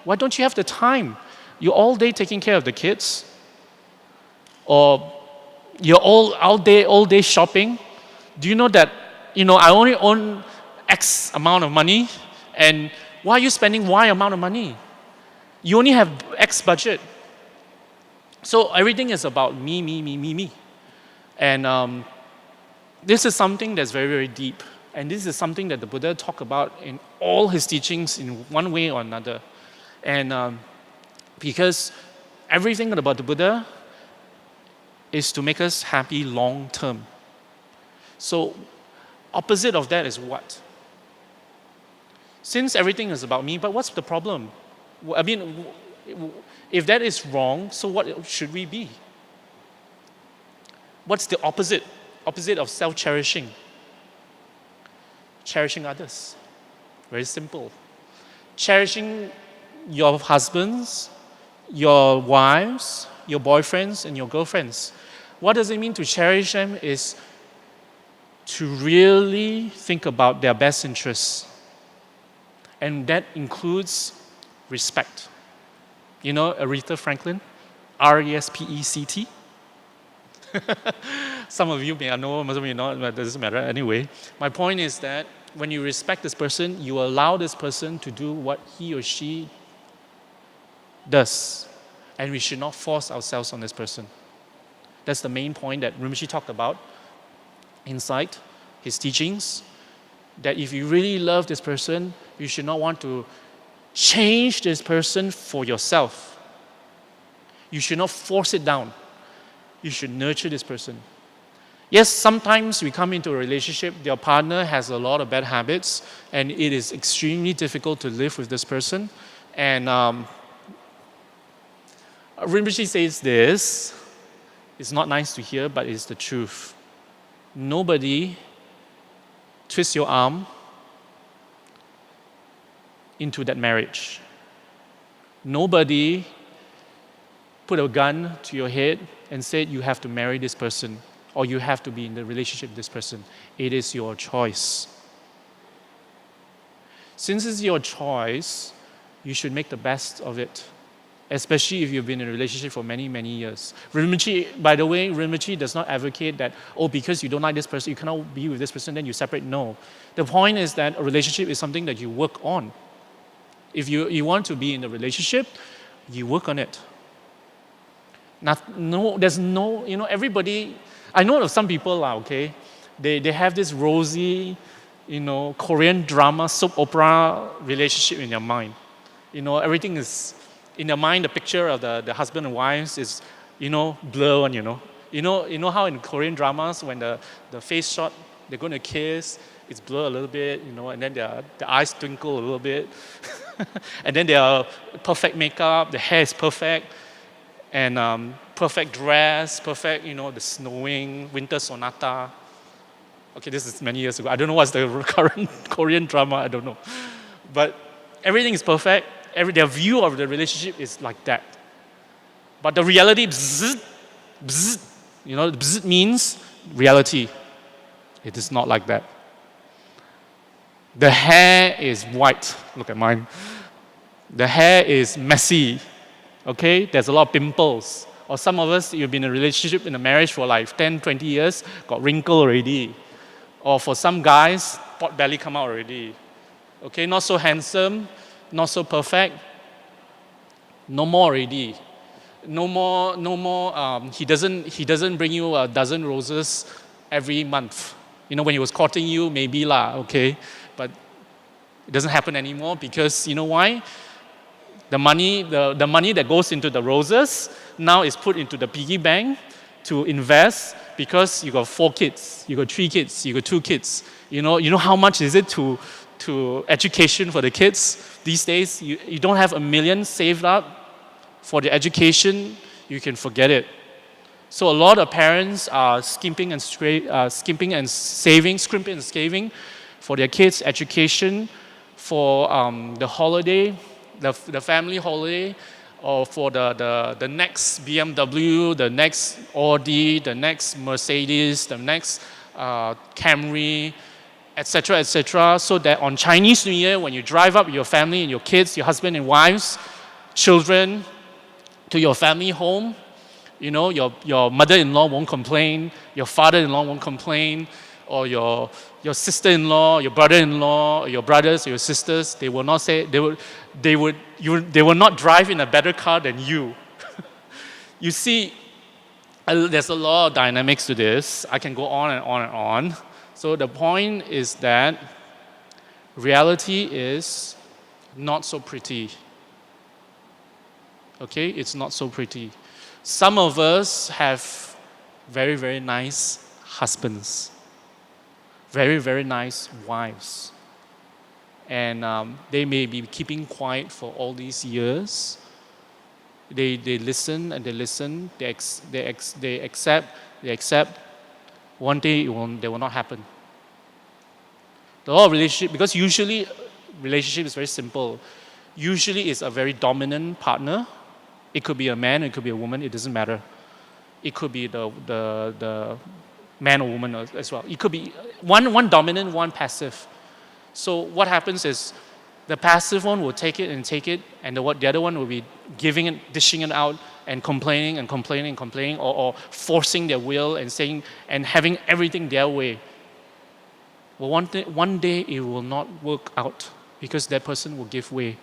Why don't you have the time? You're all day taking care of the kids, or you're all day shopping. Do you know that? I only own X amount of money, and why are you spending Y amount of money? You only have X budget. So everything is about me. And this is something that's very, very deep. And this is something that the Buddha talked about in all his teachings in one way or another. And because everything about the Buddha is to make us happy long term. So opposite of that is what? Since everything is about me, but what's the problem? I mean, if that is wrong, so what should we be? What's the opposite? Opposite of self-cherishing? Cherishing others. Very simple. Cherishing your husbands, your wives, your boyfriends, and your girlfriends. What does it mean to cherish them is to really think about their best interests. And that includes respect. You know Aretha Franklin? R-E-S-P-E-C-T? Some of you may know, some of you not, but it doesn't matter. Anyway, my point is that when you respect this person, you allow this person to do what he or she does. And we should not force ourselves on this person. That's the main point that Rinpoche talked about inside his teachings. That if you really love this person, you should not want to change this person for yourself. You should not force it down. You should nurture this person. Yes, sometimes we come into a relationship, your partner has a lot of bad habits, and it is extremely difficult to live with this person. And Rinpoche says this, it's not nice to hear, but it's the truth. Nobody twists your arm into that marriage. Nobody put a gun to your head and said you have to marry this person or you have to be in the relationship with this person. It is your choice. Since it's your choice, you should make the best of it, especially if you've been in a relationship for many, many years. Rinpoche, by the way, Rinpoche does not advocate that, because you don't like this person, you cannot be with this person, then you separate. No. The point is that a relationship is something that you work on. If you want to be in a relationship, you work on it. Everybody, I know of some people, okay, they have this rosy, Korean drama, soap opera relationship in their mind. Everything is in their mind. The picture of the husband and wives is, blur on. You know how in Korean dramas when the face shot they're going to kiss, it's blur a little bit, and then the eyes twinkle a little bit, and then they are perfect makeup, the hair is perfect, and perfect dress, perfect, the snowing, winter sonata. Okay, this is many years ago. I don't know what's the current Korean drama. I don't know, but everything is perfect. Their view of the relationship is like that. But the reality, bzzz, bzzz, bzzz means reality. It is not like that. The hair is white. Look at mine. The hair is messy. Okay, there's a lot of pimples. Or some of us, you've been in a relationship, in a marriage for like 10, 20 years, got wrinkle already. Or for some guys, pot belly come out already. Okay, not so handsome, not so perfect. No more already. No more. He doesn't bring you a dozen roses every month. When he was courting you, maybe lah, okay, but it doesn't happen anymore because you know why? The money that goes into the roses now is put into the piggy bank to invest because you got 4 kids, you got 3 kids, you got 2 kids. You know how much is it to education for the kids these days? You don't have $1 million saved up for the education, you can forget it. So a lot of parents are skimping and saving for their kids' education, for the holiday, the family holiday, or for the next BMW, the next Audi, the next Mercedes, the next Camry, etc., so that on Chinese New Year, when you drive up your family and your kids, your husband and wives, children, to your family home, your mother-in-law won't complain, your father-in-law won't complain, or your sister-in-law, your brother-in-law, or your brothers, or your sisters, they will not say, they will not drive in a better car than you. You see, there's a lot of dynamics to this. I can go on and on and on. So the point is that reality is not so pretty. Okay, it's not so pretty. Some of us have very, very nice husbands, very, very nice wives. And they may be keeping quiet for all these years. They listen and they listen, they accept. One day they will not happen. The law of relationship, because usually relationship is very simple. Usually it's a very dominant partner. It could be a man, it could be a woman, it doesn't matter. It could be the man or woman as well. It could be one dominant, one passive. So what happens is the passive one will take it, and the other one will be giving it, dishing it out, and complaining, or forcing their will and saying and having everything their way. Well, one day it will not work out because that person will give way.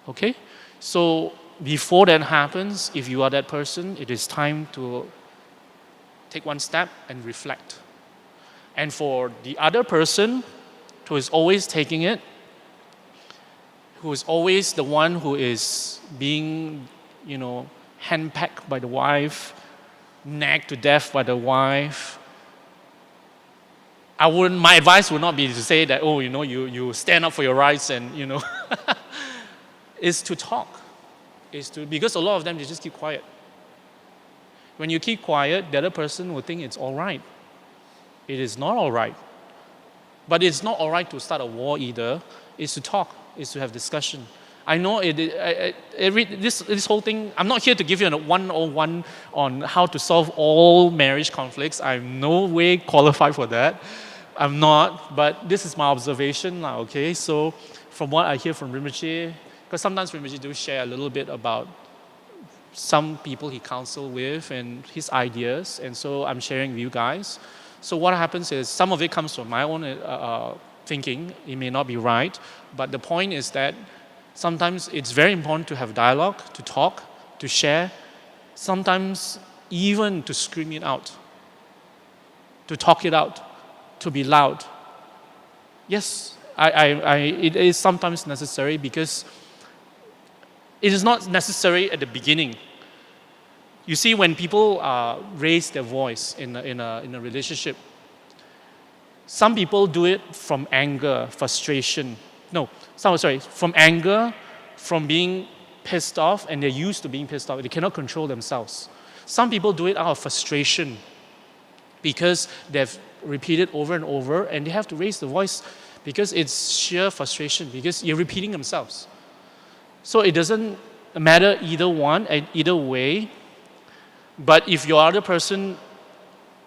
Okay? So before that happens, if you are that person, it is time to take one step and reflect. And for the other person who is always taking it, who is always the one who is being, handpacked by the wife, nagged to death by the wife, my advice would not be to say that, you stand up for your rights and, is to talk. Because a lot of them, they just keep quiet. When you keep quiet, the other person will think it's all right. It is not all right. But it's not all right to start a war either. It's to talk. It's to have discussion. I know this whole thing, I'm not here to give you a 101 on how to solve all marriage conflicts. I'm no way qualified for that. I'm not, but this is my observation now, okay? So from what I hear from Rinpoche, because sometimes Rinpoche do share a little bit about some people he counseled with and his ideas, and so I'm sharing with you guys. So what happens is some of it comes from my own thinking. It may not be right, but the point is that sometimes it's very important to have dialogue, to talk, to share. Sometimes even to scream it out, to talk it out, to be loud. Yes, it is sometimes necessary because it is not necessary at the beginning. You see, when people raise their voice in a relationship, some people do it from anger, frustration. No, from anger, from being pissed off, and they're used to being pissed off. They cannot control themselves. Some people do it out of frustration because they've repeated over and over, and they have to raise the voice because it's sheer frustration, because you're repeating themselves. So it doesn't matter either way, but if your other person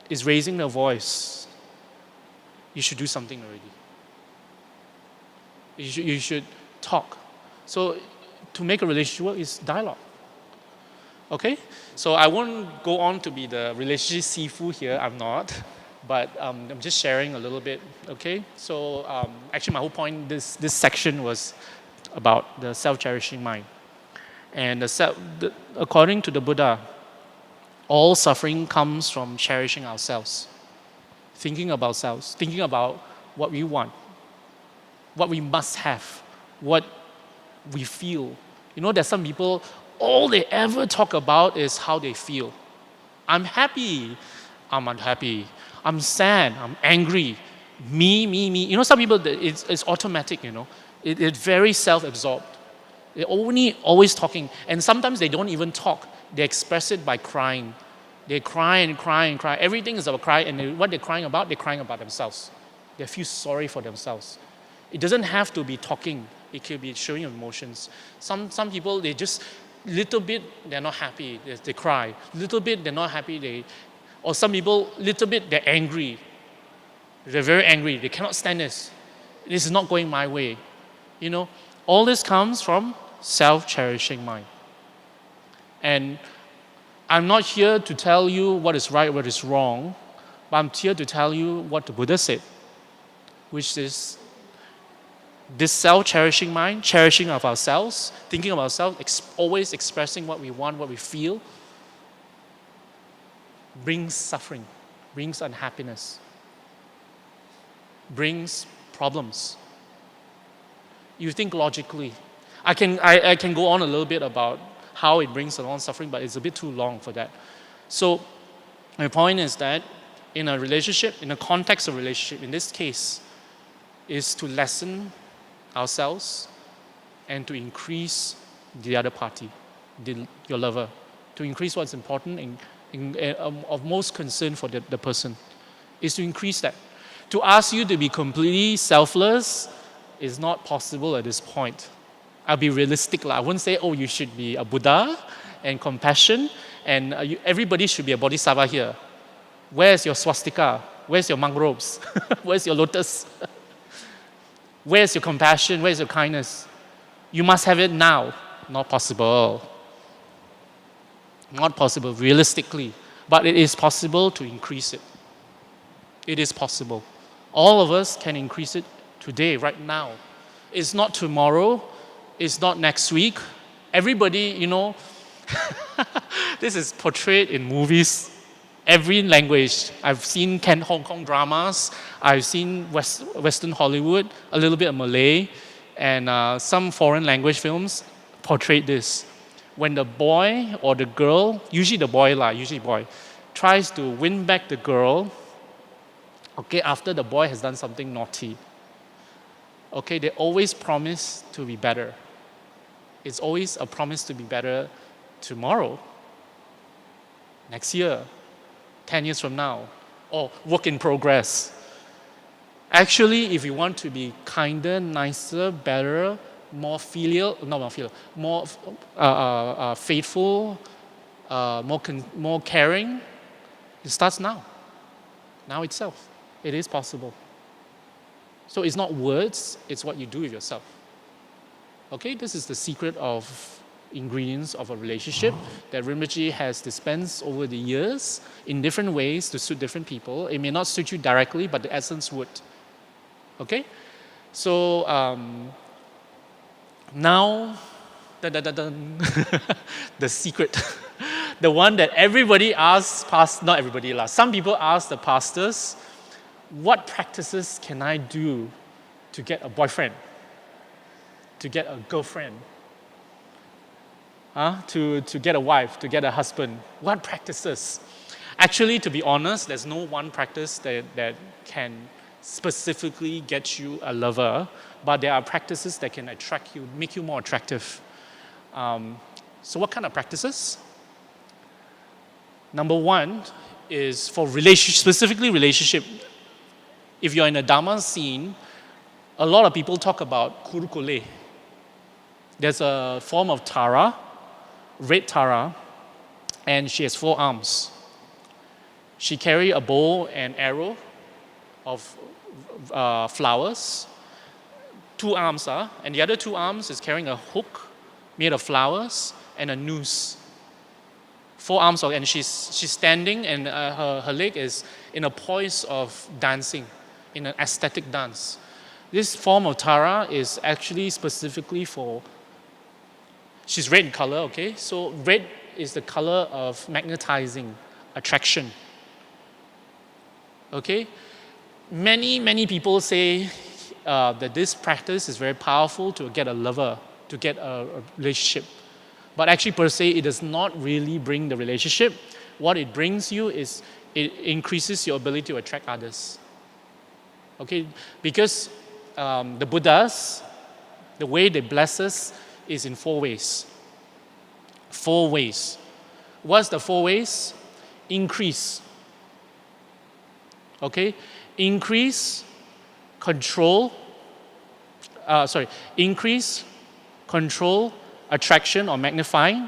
is raising their voice, you should do something already. You should talk. So to make a relationship work is dialogue. Okay? So I won't go on to be the relationship sifu here, I'm not. But I'm just sharing a little bit, okay? So actually my whole point, this section was about the self-cherishing mind. And according to the Buddha, all suffering comes from cherishing ourselves. Thinking about ourselves, thinking about what we want, what we must have, what we feel. You know, there's some people, all they ever talk about is how they feel. I'm happy, I'm unhappy, I'm sad, I'm angry, me. You know, some people, it's automatic, you know. It's very self-absorbed. They're only always talking. And sometimes they don't even talk. They express it by crying. They cry and cry and cry. Everything is about cry. And what they're crying about themselves. They feel sorry for themselves. It doesn't have to be talking. It could be showing emotions. Some people, they just, little bit, they're not happy. They cry. Little bit, they're not happy. Or some people, little bit, they're angry. They're very angry. They cannot stand this. This is not going my way. You know, all this comes from self-cherishing mind. And I'm not here to tell you what is right, what is wrong, but I'm here to tell you what the Buddha said, which is this self-cherishing mind, cherishing of ourselves, thinking of ourselves, always expressing what we want, what we feel, brings suffering, brings unhappiness, brings problems. You think logically. I can go on a little bit about how it brings along suffering, but it's a bit too long for that. So my point is that in a relationship, in the context of relationship, in this case, is to lessen ourselves and to increase the other party, your lover, to increase what's important of most concern for the person, is to increase that. To ask you to be completely selfless is not possible at this point. I'll be realistic. I wouldn't say, oh, you should be a Buddha and compassion, and everybody should be a bodhisattva here. Where's your swastika? Where's your monk robes? Where's your lotus? Where's your compassion? Where's your kindness? You must have it now. Not possible. Not possible, realistically. But it is possible to increase it. It is possible. All of us can increase it today, right now. It's not tomorrow. It's not next week. Everybody, you know, this is portrayed in movies, every language. I've seen Hong Kong dramas. I've seen Western Hollywood, a little bit of Malay, and some foreign language films portrayed this. When the boy or the girl, usually the boy, tries to win back the girl, okay, after the boy has done something naughty, okay, they always promise to be better. It's always a promise to be better tomorrow, next year, 10 years from now, or work in progress. Actually, if you want to be kinder, nicer, better, more filial, more faithful, more caring, it starts now itself. It is possible. So it's not words, it's what you do with yourself. Okay, this is the secret of ingredients of a relationship that Rinpoche has dispensed over the years in different ways to suit different people. It may not suit you directly, but the essence would. Okay? So now, the secret. the one that everybody asks, not everybody, some people ask the pastors, what practices can I do to get a boyfriend, to get a girlfriend, to get a wife, to get a husband? What practices? Actually, to be honest, there's no one practice that can specifically get you a lover, but there are practices that can attract you, make you more attractive. So what kind of practices? Number one is for specifically relationship. If you're in a Dharma scene, a lot of people talk about kurukule. There's a form of Tara, red Tara, and she has 4 arms. She carries a bow and arrow of flowers. 2 arms and the other 2 arms is carrying a hook made of flowers and a noose. 4 arms, and she's standing, and her leg is in a poise of dancing, in an aesthetic dance. This form of Tara is actually specifically for, she's red in color, okay? So red is the color of magnetizing, attraction. Okay? Many people say that this practice is very powerful to get a lover, to get a relationship. But actually, per se, it does not really bring the relationship. What it brings you is it increases your ability to attract others. Okay? Because the Buddhas, the way they bless us is in 4 ways. 4 ways. What's the 4 ways? Increase. Okay? Increase, control, increase, control, attraction or magnifying,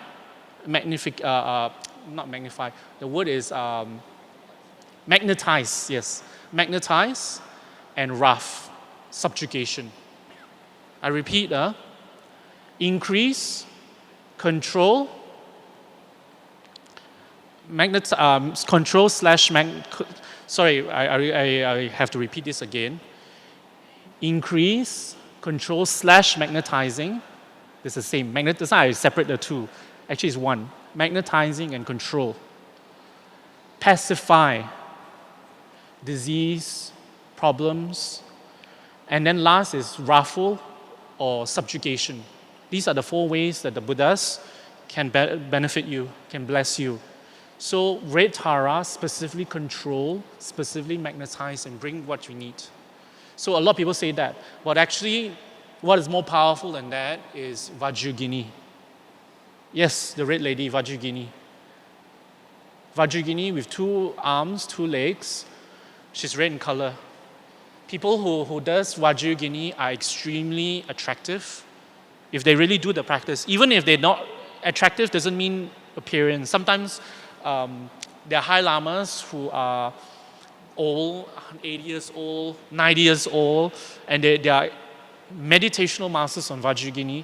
not magnify, the word is magnetize, yes. Magnetize and rough, subjugation. I repeat, increase, control, control slash, sorry, I have to repeat this again. Increase, control slash magnetizing. It's the same. That's why I separate the 2. Actually, it's 1. Magnetizing and control. Pacify. Disease, problems. And then last is ruffle or subjugation. These are the 4 ways that the Buddhas can benefit you, can bless you. So red Tara specifically control, specifically magnetize and bring what you need. So a lot of people say that, but actually what is more powerful than that is Vajrayogini. Yes, the red lady, Vajrayogini. Vajrayogini with 2 arms, 2 legs. She's red in color. People who does Vajrayogini are extremely attractive if they really do the practice. Even if they're not attractive, doesn't mean appearance. Sometimes there are high lamas who are old, 80 years old, 90 years old, and they are meditational masters on Vajrayogini.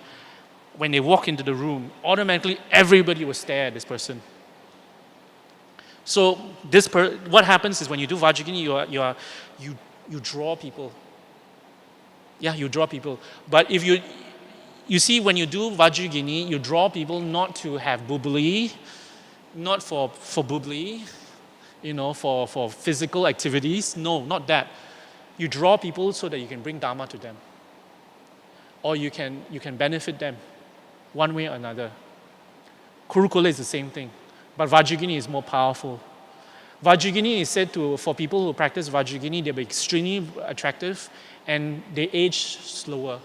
When they walk into the room, automatically everybody will stare at this person. So what happens is when you do Vajrayogini, you draw people. Yeah, you draw people. But if you see, when you do Vajrayogini, you draw people not to have bubbly, not for bubbly, for physical activities. No, not that. You draw people so that you can bring Dharma to them. Or you can benefit them one way or another. Kurukula is the same thing, but Vajrayogini is more powerful. Vajrayogini is said for people who practice Vajrayogini, they'll be extremely attractive and they age slower.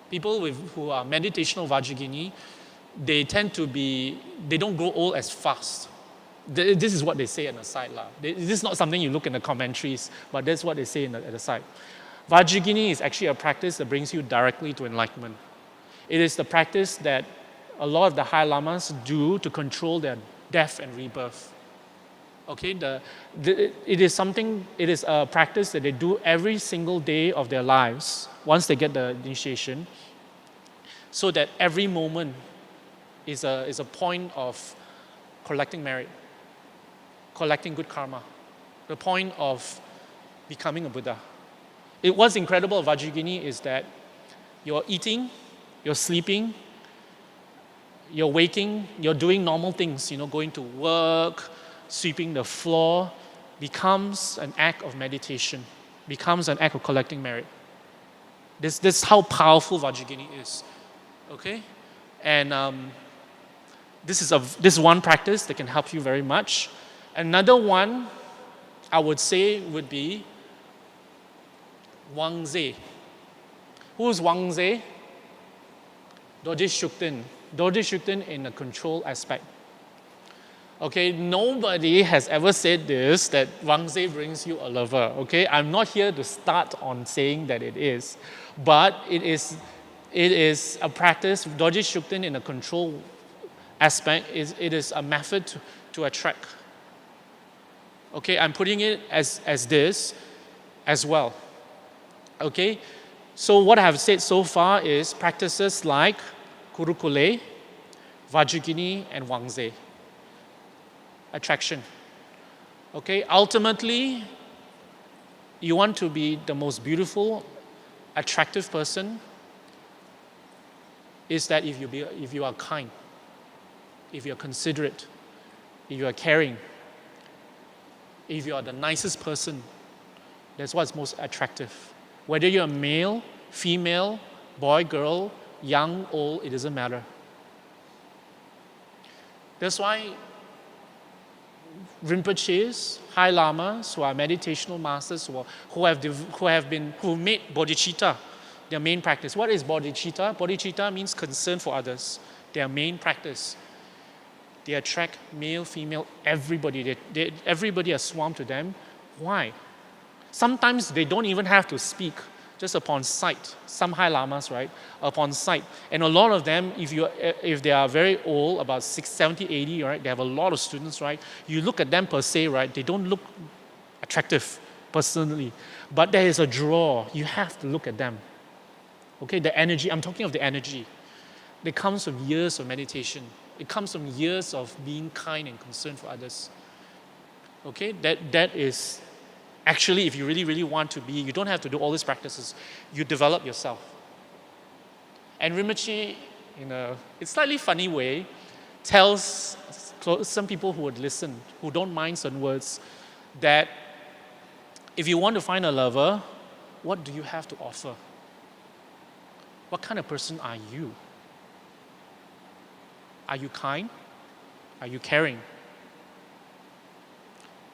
People who are meditational Vajrayogini, they don't grow old as fast. This is what they say on the side. This is not something you look in the commentaries, but that's what they say at the side. Vajrayogini is actually a practice that brings you directly to enlightenment. It is the practice that a lot of the high lamas do to control their death and rebirth. Okay, it is a practice that they do every single day of their lives once they get the initiation, so that every moment is a point of collecting merit, collecting good karma, the point of becoming a Buddha. What's incredible about Vajrayogini is that you're eating, you're sleeping, You're waking, you're doing normal things, going to work, sweeping the floor, becomes an act of meditation, becomes an act of collecting merit. This is how powerful Vajragini is. Okay? And this is one practice that can help you very much. Another one, I would say, would be Wang Zhe. Who's Wang Zhe? Dorje Shugden. Dorje Shugden in a control aspect. Okay, nobody has ever said this, that Wang Zhe brings you a lover. Okay, I'm not here to start on saying that it is, but it is a practice. Dorje Shugden in a control aspect it is a method to attract. Okay, I'm putting it as this as well. Okay, so what I have said so far is practices like Kurukule, Vajragini, and Wang Zhe. Attraction. Okay, ultimately, you want to be the most beautiful, attractive person is that if you are kind, if you are considerate, if you are caring, if you are the nicest person, that's what's most attractive. Whether you're male, female, boy, girl, young, old, it doesn't matter. That's why Rinpoches, High Lamas, who are meditational masters, who made bodhicitta their main practice. What is bodhicitta? Bodhicitta means concern for others. Their main practice. They attract male, female, everybody. Everybody is swarmed to them. Why? Sometimes they don't even have to speak, just upon sight. Some High Lamas, right, upon sight. And a lot of them, if they are very old, about 60, 70, 80, right, they have a lot of students, right, you look at them per se, right, they don't look attractive personally. But there is a draw. You have to look at them. Okay, the energy, I'm talking of the energy. It comes from years of meditation. It comes from years of being kind and concerned for others. Okay, that is actually, if you really, really want to be, you don't have to do all these practices. You develop yourself. And Rinpoche, in a slightly funny way, tells some people who would listen, who don't mind certain words, that if you want to find a lover, what do you have to offer? What kind of person are you? Are you kind? Are you caring?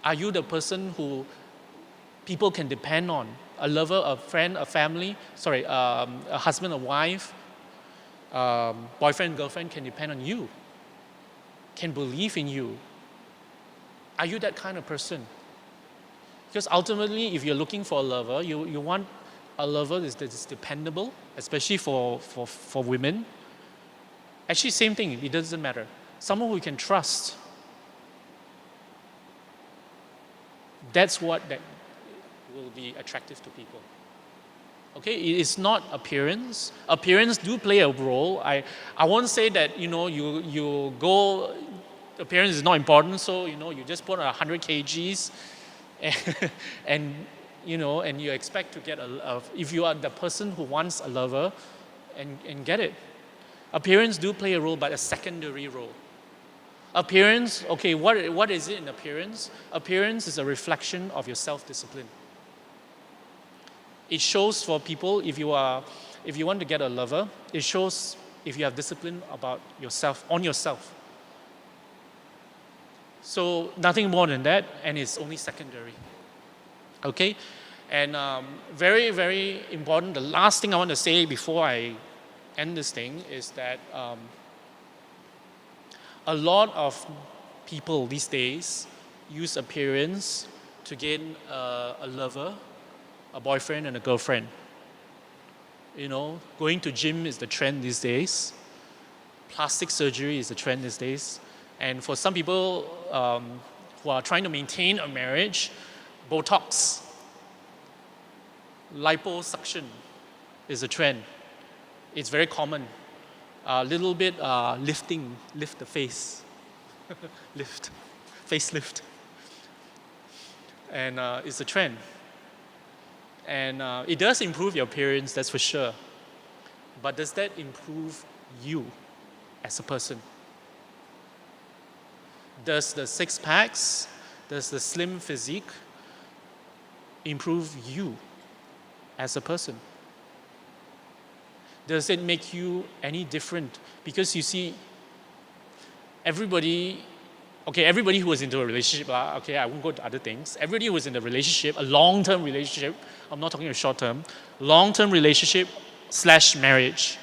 Are you the person who people can depend on? A lover, a friend, a family, a husband, a wife, boyfriend, girlfriend can depend on you, can believe in you. Are you that kind of person? Because ultimately, if you're looking for a lover, you want a lover that is dependable, especially for women. Actually, same thing, it doesn't matter. Someone who you can trust. That's what that will be attractive to people. Okay, it is not appearance. Appearance do play a role. I won't say that you go. Appearance is not important, so you just put 100 kgs, and you expect to get if you are the person who wants a lover, and get it. Appearance do play a role, but a secondary role. Appearance, okay, what is it in appearance? Appearance is a reflection of your self-discipline. It shows for people, if you want to get a lover, it shows if you have discipline about yourself, on yourself. So nothing more than that, and it's only secondary. Okay? And very, very important, the last thing I want to say before I end this thing is that a lot of people these days use appearance to gain a lover, a boyfriend and a girlfriend. Going to gym is the trend these days. Plastic surgery is the trend these days. And for some people who are trying to maintain a marriage, Botox, liposuction is a trend. It's very common. A little bit lift the face, facelift. And it's a trend. And it does improve your appearance, that's for sure. But does that improve you? as a person? Does the six packs, does the slim physique improve you as a person? Does it make you any different? Because you see, everybody who was into a relationship, okay, I won't go to other things. Everybody who was in a relationship, a long-term relationship, I'm not talking a short-term, long-term relationship / marriage.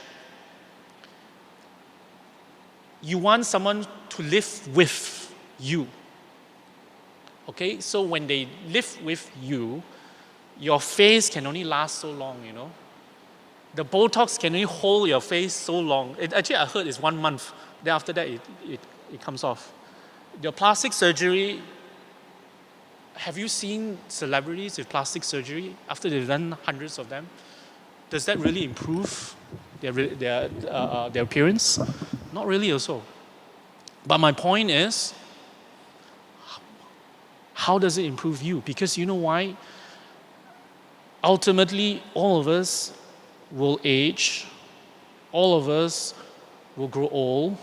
You want someone to live with you. Okay, so when they live with you, your face can only last so long, you know. The Botox can only hold your face so long. Actually, I heard it's 1 month. Then after that, it comes off. Your plastic surgery, have you seen celebrities with plastic surgery after they've done hundreds of them? Does that really improve their appearance? Not really also. But my point is, how does it improve you? Because you know why? Ultimately, all of us will age. All of us will grow old.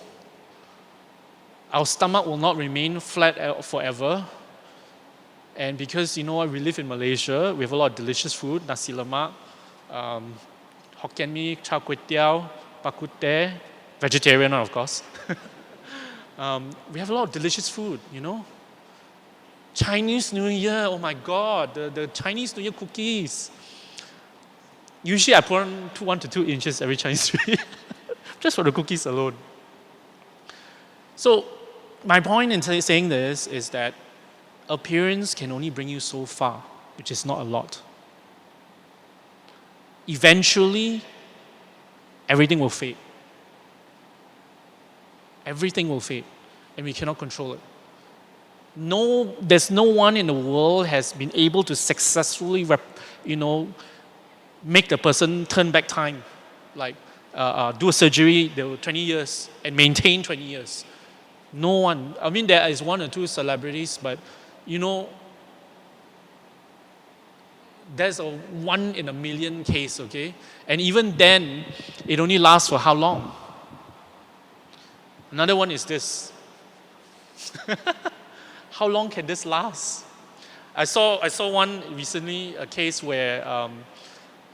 Our stomach will not remain flat forever. And because, you know what, we live in Malaysia, we have a lot of delicious food, nasi lemak, Hokkien mee, char kway teow, bak kut teh, vegetarian of course. We have a lot of delicious food, you know. Chinese New Year, oh my God, the Chinese New Year cookies. Usually I put on 1 to 2 inches every Chinese New Year, just for the cookies alone. So my point in saying this is that appearance can only bring you so far, which is not a lot. Eventually, everything will fade. Everything will fade, and we cannot control it. There's no one in the world has been able to successfully, make the person turn back time, like do a surgery, they were 20 years, and maintain 20 years. No one. I mean, there is 1 or 2 celebrities, but you know, there's a 1 in a million case, okay? And even then, it only lasts for how long? Another one is this. How long can this last? I saw one recently, a case where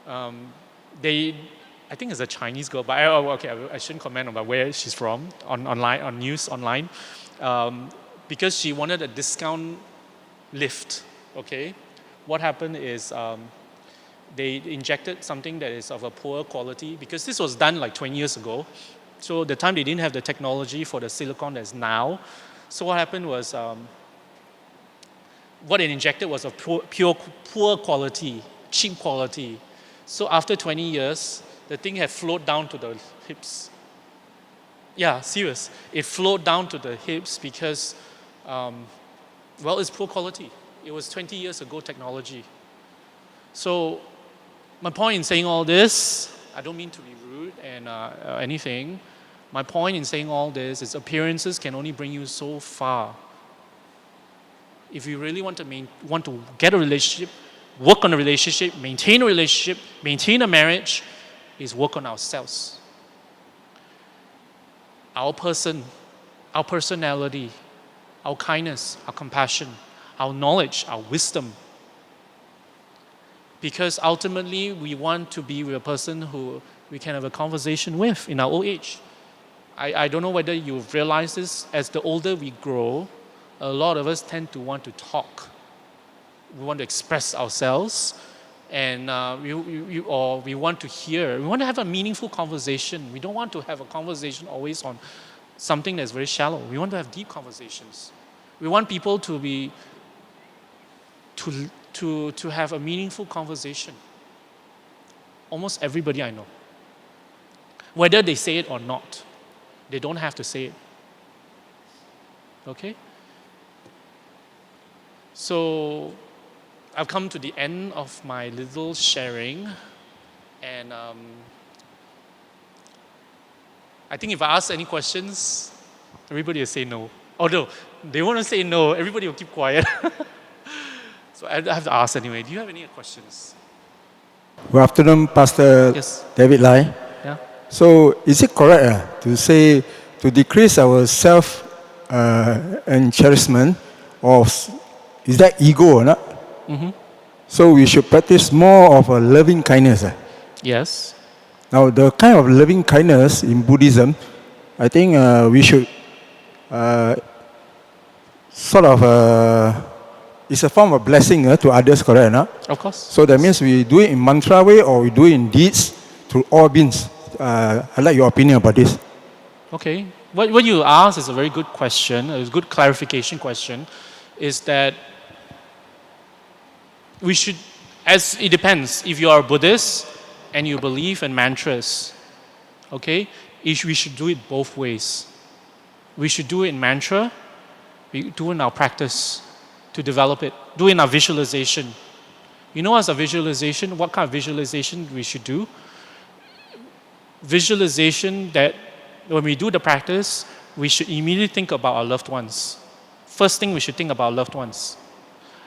I think it's a Chinese girl, but I shouldn't comment about where she's from on news online, because she wanted a discount lift. Okay, what happened is they injected something that is of a poor quality, because this was done like 20 years ago. So at the time they didn't have the technology for the silicone that's now. So what happened was what it injected was of poor quality, cheap quality. So after 20 years, the thing had flowed down to the hips. Yeah, serious. It flowed down to the hips because, it's poor quality. It was 20 years ago technology. So my point in saying all this, I don't mean to be rude and anything. My point in saying all this is appearances can only bring you so far. If you really want to get a relationship, work on a relationship, maintain a marriage, is work on ourselves. Our person, our personality, our kindness, our compassion, our knowledge, our wisdom. Because ultimately, we want to be with a person who we can have a conversation with in our old age. I don't know whether you've realized this. As the older we grow, a lot of us tend to want to talk. We want to express ourselves, and we want to hear. We want to have a meaningful conversation. We don't want to have a conversation always on something that's very shallow. We want to have deep conversations. We want people to have a meaningful conversation. Almost everybody I know, whether they say it or not, they don't have to say it. Okay? So I've come to the end of my little sharing, and I think if I ask any questions, everybody will say no. Although they want to say no, everybody will keep quiet. So I have to ask anyway. Do you have any questions? Good afternoon, Pastor Yes. David Lai. Yeah. So, is it correct to say to decrease our self and cherishment, or is that ego or not? So we should practice more of a loving kindness. Yes. Now, the kind of loving kindness in Buddhism, I think we should sort of, it's a form of blessing to others, correct? No? Of course. So that means we do it in mantra way or we do it in deeds to all beings. I'd like your opinion about this. Okay. What you asked is a very good question, a good clarification question, is that we should, as it depends, if you are a Buddhist and you believe in mantras, okay, we should do it both ways. We should do it in mantra, we do it in our practice to develop it, do it in our visualization. You know, as a visualization, what kind of visualization we should do? Visualization that when we do the practice, we should immediately think about our loved ones. First thing we should think about our loved ones.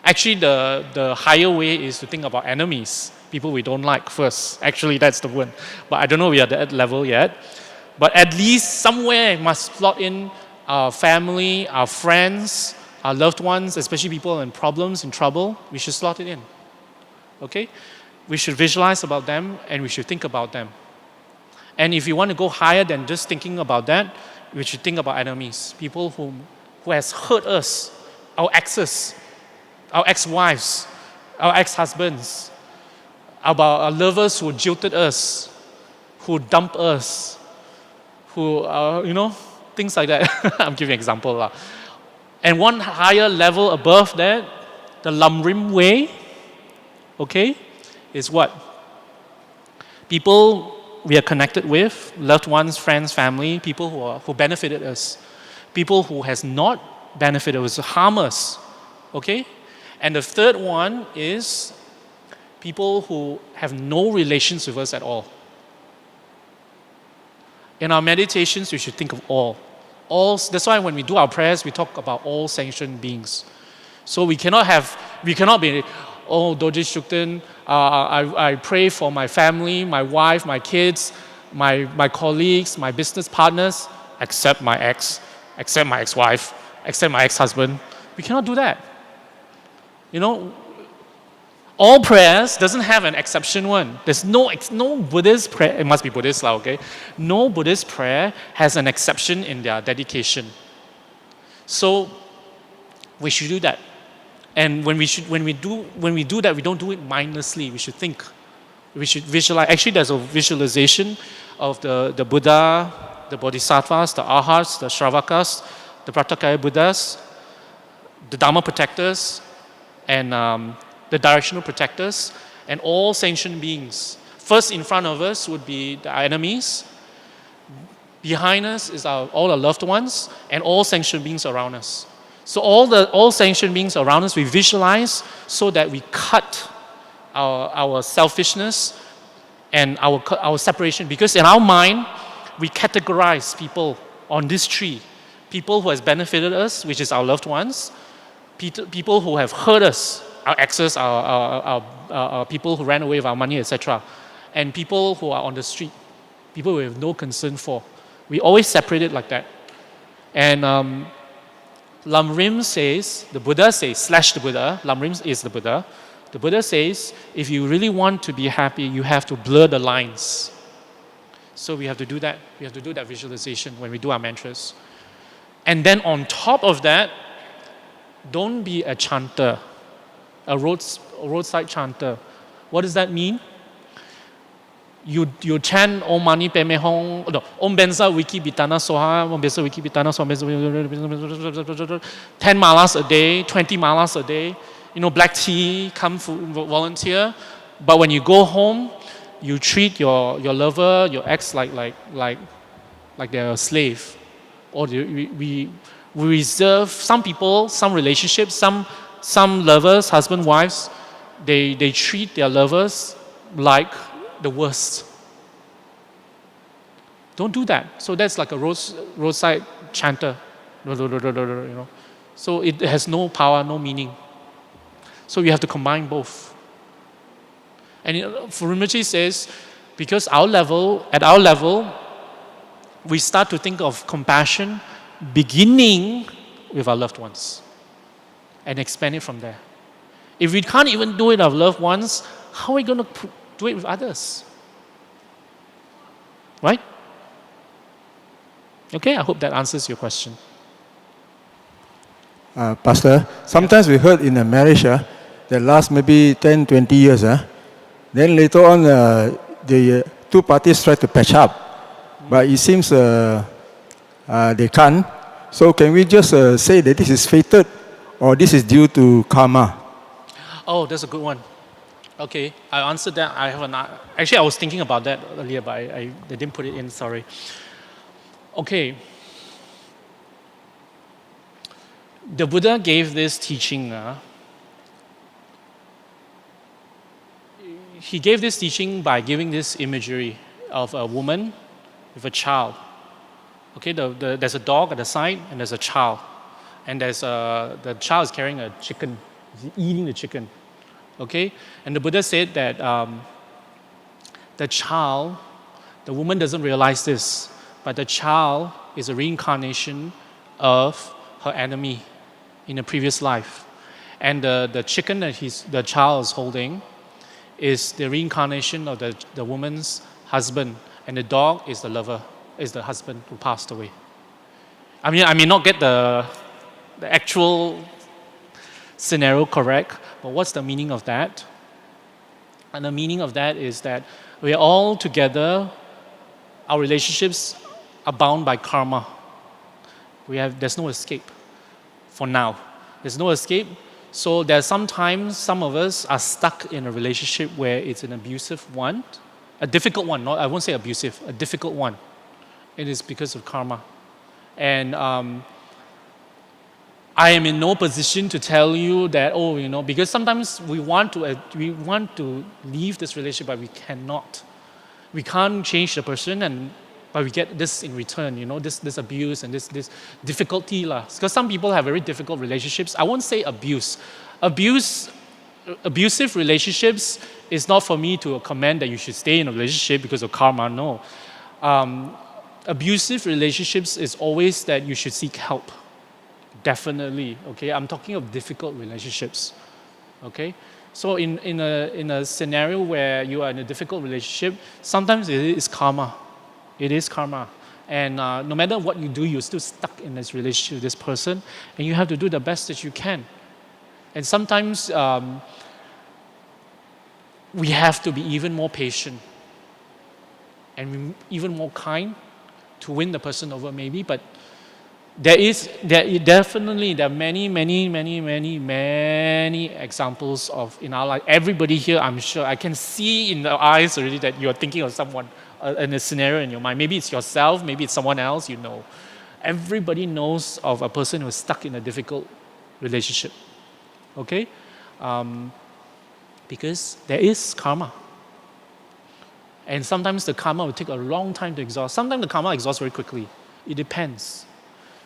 Actually, the higher way is to think about enemies, people we don't like first. Actually, that's the one. But I don't know we are at that level yet. But at least somewhere must slot in our family, our friends, our loved ones, especially people in problems, in trouble. We should slot it in. Okay? We should visualize about them and we should think about them. And if you want to go higher than just thinking about that, we should think about enemies, people who has hurt us, our exes, our ex-wives, our ex-husbands, about our lovers who jilted us, who dumped us, who, things like that. I'm giving an example. And one higher level above that, the Lamrim way, okay, is what? People we are connected with, loved ones, friends, family, people who benefited us, people who has not benefited us, harm us, okay? And the third one is people who have no relations with us at all. In our meditations, we should think of all. That's why when we do our prayers, we talk about all sentient beings. So we cannot be, oh, Doji Shukden, I pray for my family, my wife, my kids, my colleagues, my business partners, except my ex, except my ex-wife, except my ex-husband. We cannot do that. You know, all prayers doesn't have an exception one. There's no Buddhist prayer, it must be Buddhist, okay? No Buddhist prayer has an exception in their dedication. So we should do that. And when we do that, we don't do it mindlessly. We should think. We should visualize. Actually, there's a visualization of the Buddha, the Bodhisattvas, the Arhats, the Shravakas, the Pratyekaya Buddhas, the Dharma protectors, and the directional protectors, and all sentient beings. First in front of us would be the enemies. Behind us is all our loved ones, and all sentient beings around us. So all sentient beings around us, we visualize so that we cut our selfishness and our separation. Because in our mind, we categorize people on this tree. People who has benefited us, which is our loved ones. People who have hurt us, our exes, our people who ran away with our money, etc. And people who are on the street, people we have no concern for. We always separate it like that. And Lamrim says, the Buddha says, the Buddha, Lamrim is the Buddha. The Buddha says, if you really want to be happy, you have to blur the lines. So we have to do that. We have to do that visualization when we do our mantras. And then on top of that, don't be a chanter, a roadside chanter. What does that mean? You chant Om Mani Padme Hum, no, Om Benza Wiki Bitana Soha, Om Benza Wiki Bitana Soha, 10 malas a day, 20 malas a day. You know, black tea, come volunteer. But when you go home, you treat your lover, your ex like they're a slave. Or we reserve some people, some relationships, some lovers, husband, wives, they treat their lovers like the worst. Don't do that. So that's like a roadside chanter, you know. So it has no power, no meaning. So we have to combine both. And Rinpoche says, because at our level, we start to think of compassion beginning with our loved ones and expand it from there. If we can't even do it with our loved ones, how are we going to do it with others? Right? Okay, I hope that answers your question. Pastor, sometimes we heard in a marriage that lasts maybe 10, 20 years. Then later on, the two parties try to patch up. But it seems they can't. So can we just say that this is fated or this is due to karma? Oh, that's a good one. Okay, I answered that. Actually, I was thinking about that earlier, but I didn't put it in, sorry. Okay. The Buddha gave this teaching. He gave this teaching by giving this imagery of a woman with a child. Okay, there's a dog at the side and there's a child. And the child is carrying a chicken, he's eating the chicken. Okay, and the Buddha said that the woman doesn't realize this, but the child is a reincarnation of her enemy in a previous life. And the chicken that the child is holding is the reincarnation of the woman's husband, and the dog is the lover, is the husband who passed away. I may not get the actual scenario correct, but what's the meaning of that? And the meaning of that is that we are all together, our relationships are bound by karma. There's no escape for now. There's no escape. So there's sometimes some of us are stuck in a relationship where it's an abusive one, a difficult one, I won't say abusive, a difficult one. It is because of karma. And I am in no position to tell you that, because sometimes we want to leave this relationship, but we cannot. We can't change the person, but we get this in return, this abuse and this difficulty. Because some people have very difficult relationships. I won't say abuse. Abusive relationships is not for me to commend that you should stay in a relationship because of karma, no. Abusive relationships is always that you should seek help. Definitely, okay? I'm talking of difficult relationships, okay? So in a scenario where you are in a difficult relationship, sometimes it is karma. It is karma. And no matter what you do, you're still stuck in this relationship with this person, and you have to do the best that you can. And sometimes we have to be even more patient and even more kind to win the person over, maybe. But there are many examples of in our life. Everybody here, I'm sure, I can see in the eyes already that you are thinking of someone in a scenario in your mind. Maybe it's yourself, maybe it's someone else, Everybody knows of a person who is stuck in a difficult relationship. Okay? Because there is karma. And sometimes the karma will take a long time to exhaust. Sometimes the karma exhausts very quickly. It depends.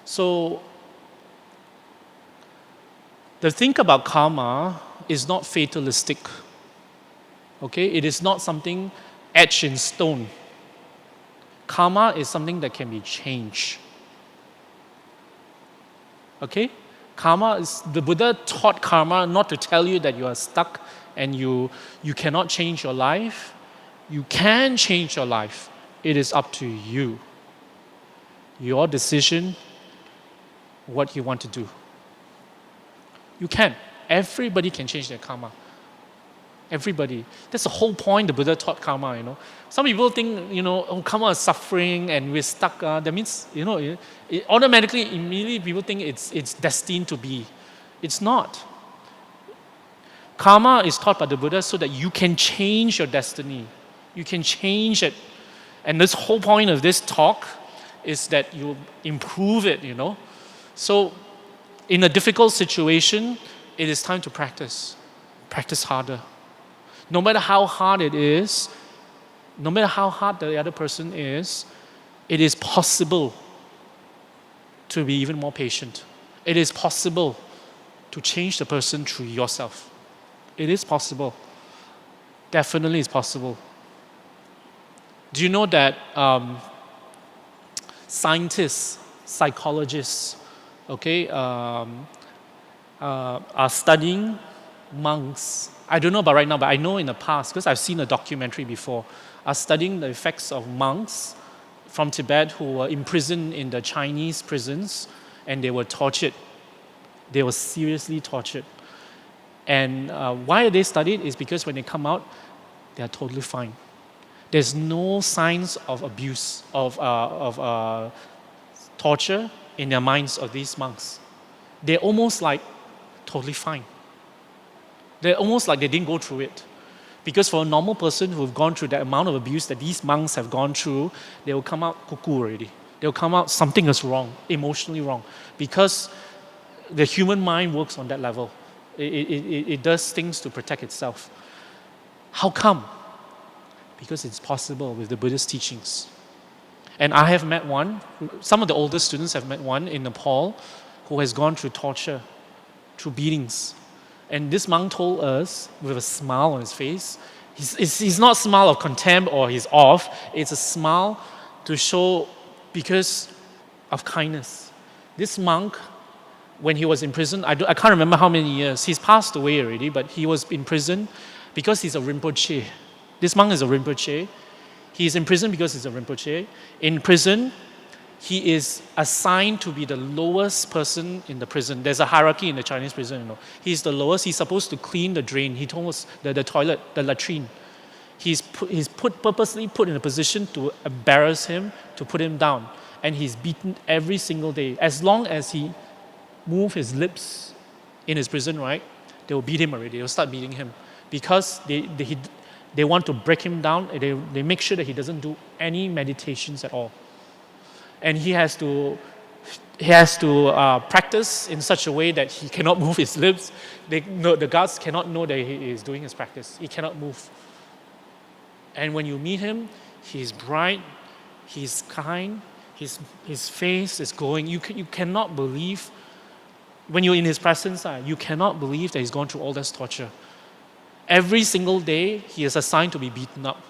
So, the thing about karma is not fatalistic. Okay? It is not something etched in stone. Karma is something that can be changed. Okay? The Buddha taught karma not to tell you that you are stuck and you cannot change your life. You can change your life. It is up to you. Your decision, what you want to do. You can. Everybody can change their karma. Everybody. That's the whole point the Buddha taught karma, Some people think, karma is suffering and we're stuck. That means, it automatically, immediately people think it's destined to be. It's not. Karma is taught by the Buddha so that you can change your destiny. You can change it. And this whole point of this talk is that you improve it, So, in a difficult situation, it is time to practice. Practice harder. No matter how hard it is, no matter how hard the other person is, it is possible to be even more patient. It is possible to change the person through yourself. It is possible. Definitely is possible. Do you know that scientists, psychologists, okay, are studying monks. I don't know about right now, but I know in the past, because I've seen a documentary before, are studying the effects of monks from Tibet who were imprisoned in the Chinese prisons, and they were tortured. They were seriously tortured. And why they studied is because when they come out, they are totally fine. There's no signs of abuse, of torture in their minds of these monks. They're almost like totally fine. They're almost like they didn't go through it. Because for a normal person who've gone through that amount of abuse that these monks have gone through, they will come out cuckoo already. They'll come out something is wrong, emotionally wrong. Because the human mind works on that level. It does things to protect itself. How come? Because it's possible with the Buddhist teachings. And I have met one, some of the older students have met one in Nepal who has gone through torture, through beatings. And this monk told us, with a smile on his face, he's not a smile of contempt or he's off, it's a smile to show because of kindness. This monk, when he was in prison, I can't remember how many years, he's passed away already, but he was in prison because he's a Rinpoche. This monk is a Rinpoche. He's in prison because he's a Rinpoche. In prison, he is assigned to be the lowest person in the prison. There's a hierarchy in the Chinese prison, you know. He's the lowest. He's supposed to clean the drain. He told us the toilet, the latrine. He's purposely put in a position to embarrass him, to put him down. And he's beaten every single day. As long as he moves his lips in his prison, right, they will beat him already. They'll start beating him. Because they want to break him down. They make sure that he doesn't do any meditations at all. And he has to practice in such a way that he cannot move his lips. The guards cannot know that he is doing his practice. He cannot move. And when you meet him, he's bright, he's kind, his face is glowing. You cannot believe, when you're in his presence, you cannot believe that he's gone through all this torture. Every single day, he is assigned to be beaten up.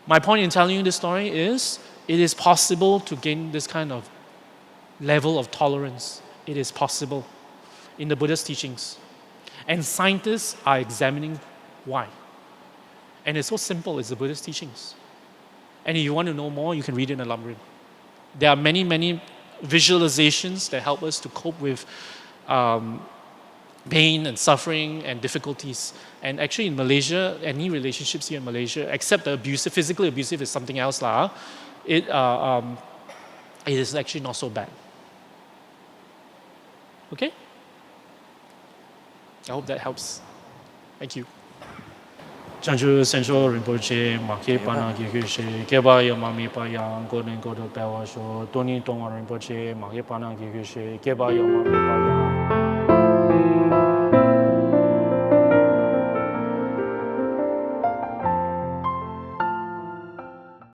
My point in telling you this story is, it is possible to gain this kind of level of tolerance. It is possible in the Buddhist teachings. And scientists are examining why. And it's so simple, it's the Buddhist teachings. And if you want to know more, you can read it in Lam Rim. There are many, many visualizations that help us to cope with pain and suffering and difficulties. And actually in Malaysia, any relationships here in Malaysia, except the abusive, physically abusive is something else, it is actually not so bad. Okay? I hope that helps. Thank you. Chanchu Sencho Rinpoche, Maki Pana Gyugyushe, Keba Yamami Payang, Golden Godo Pewasho, Tony Tonga Rinpoche, Maki Pana Gyugyushe, Keba Yamami Payang.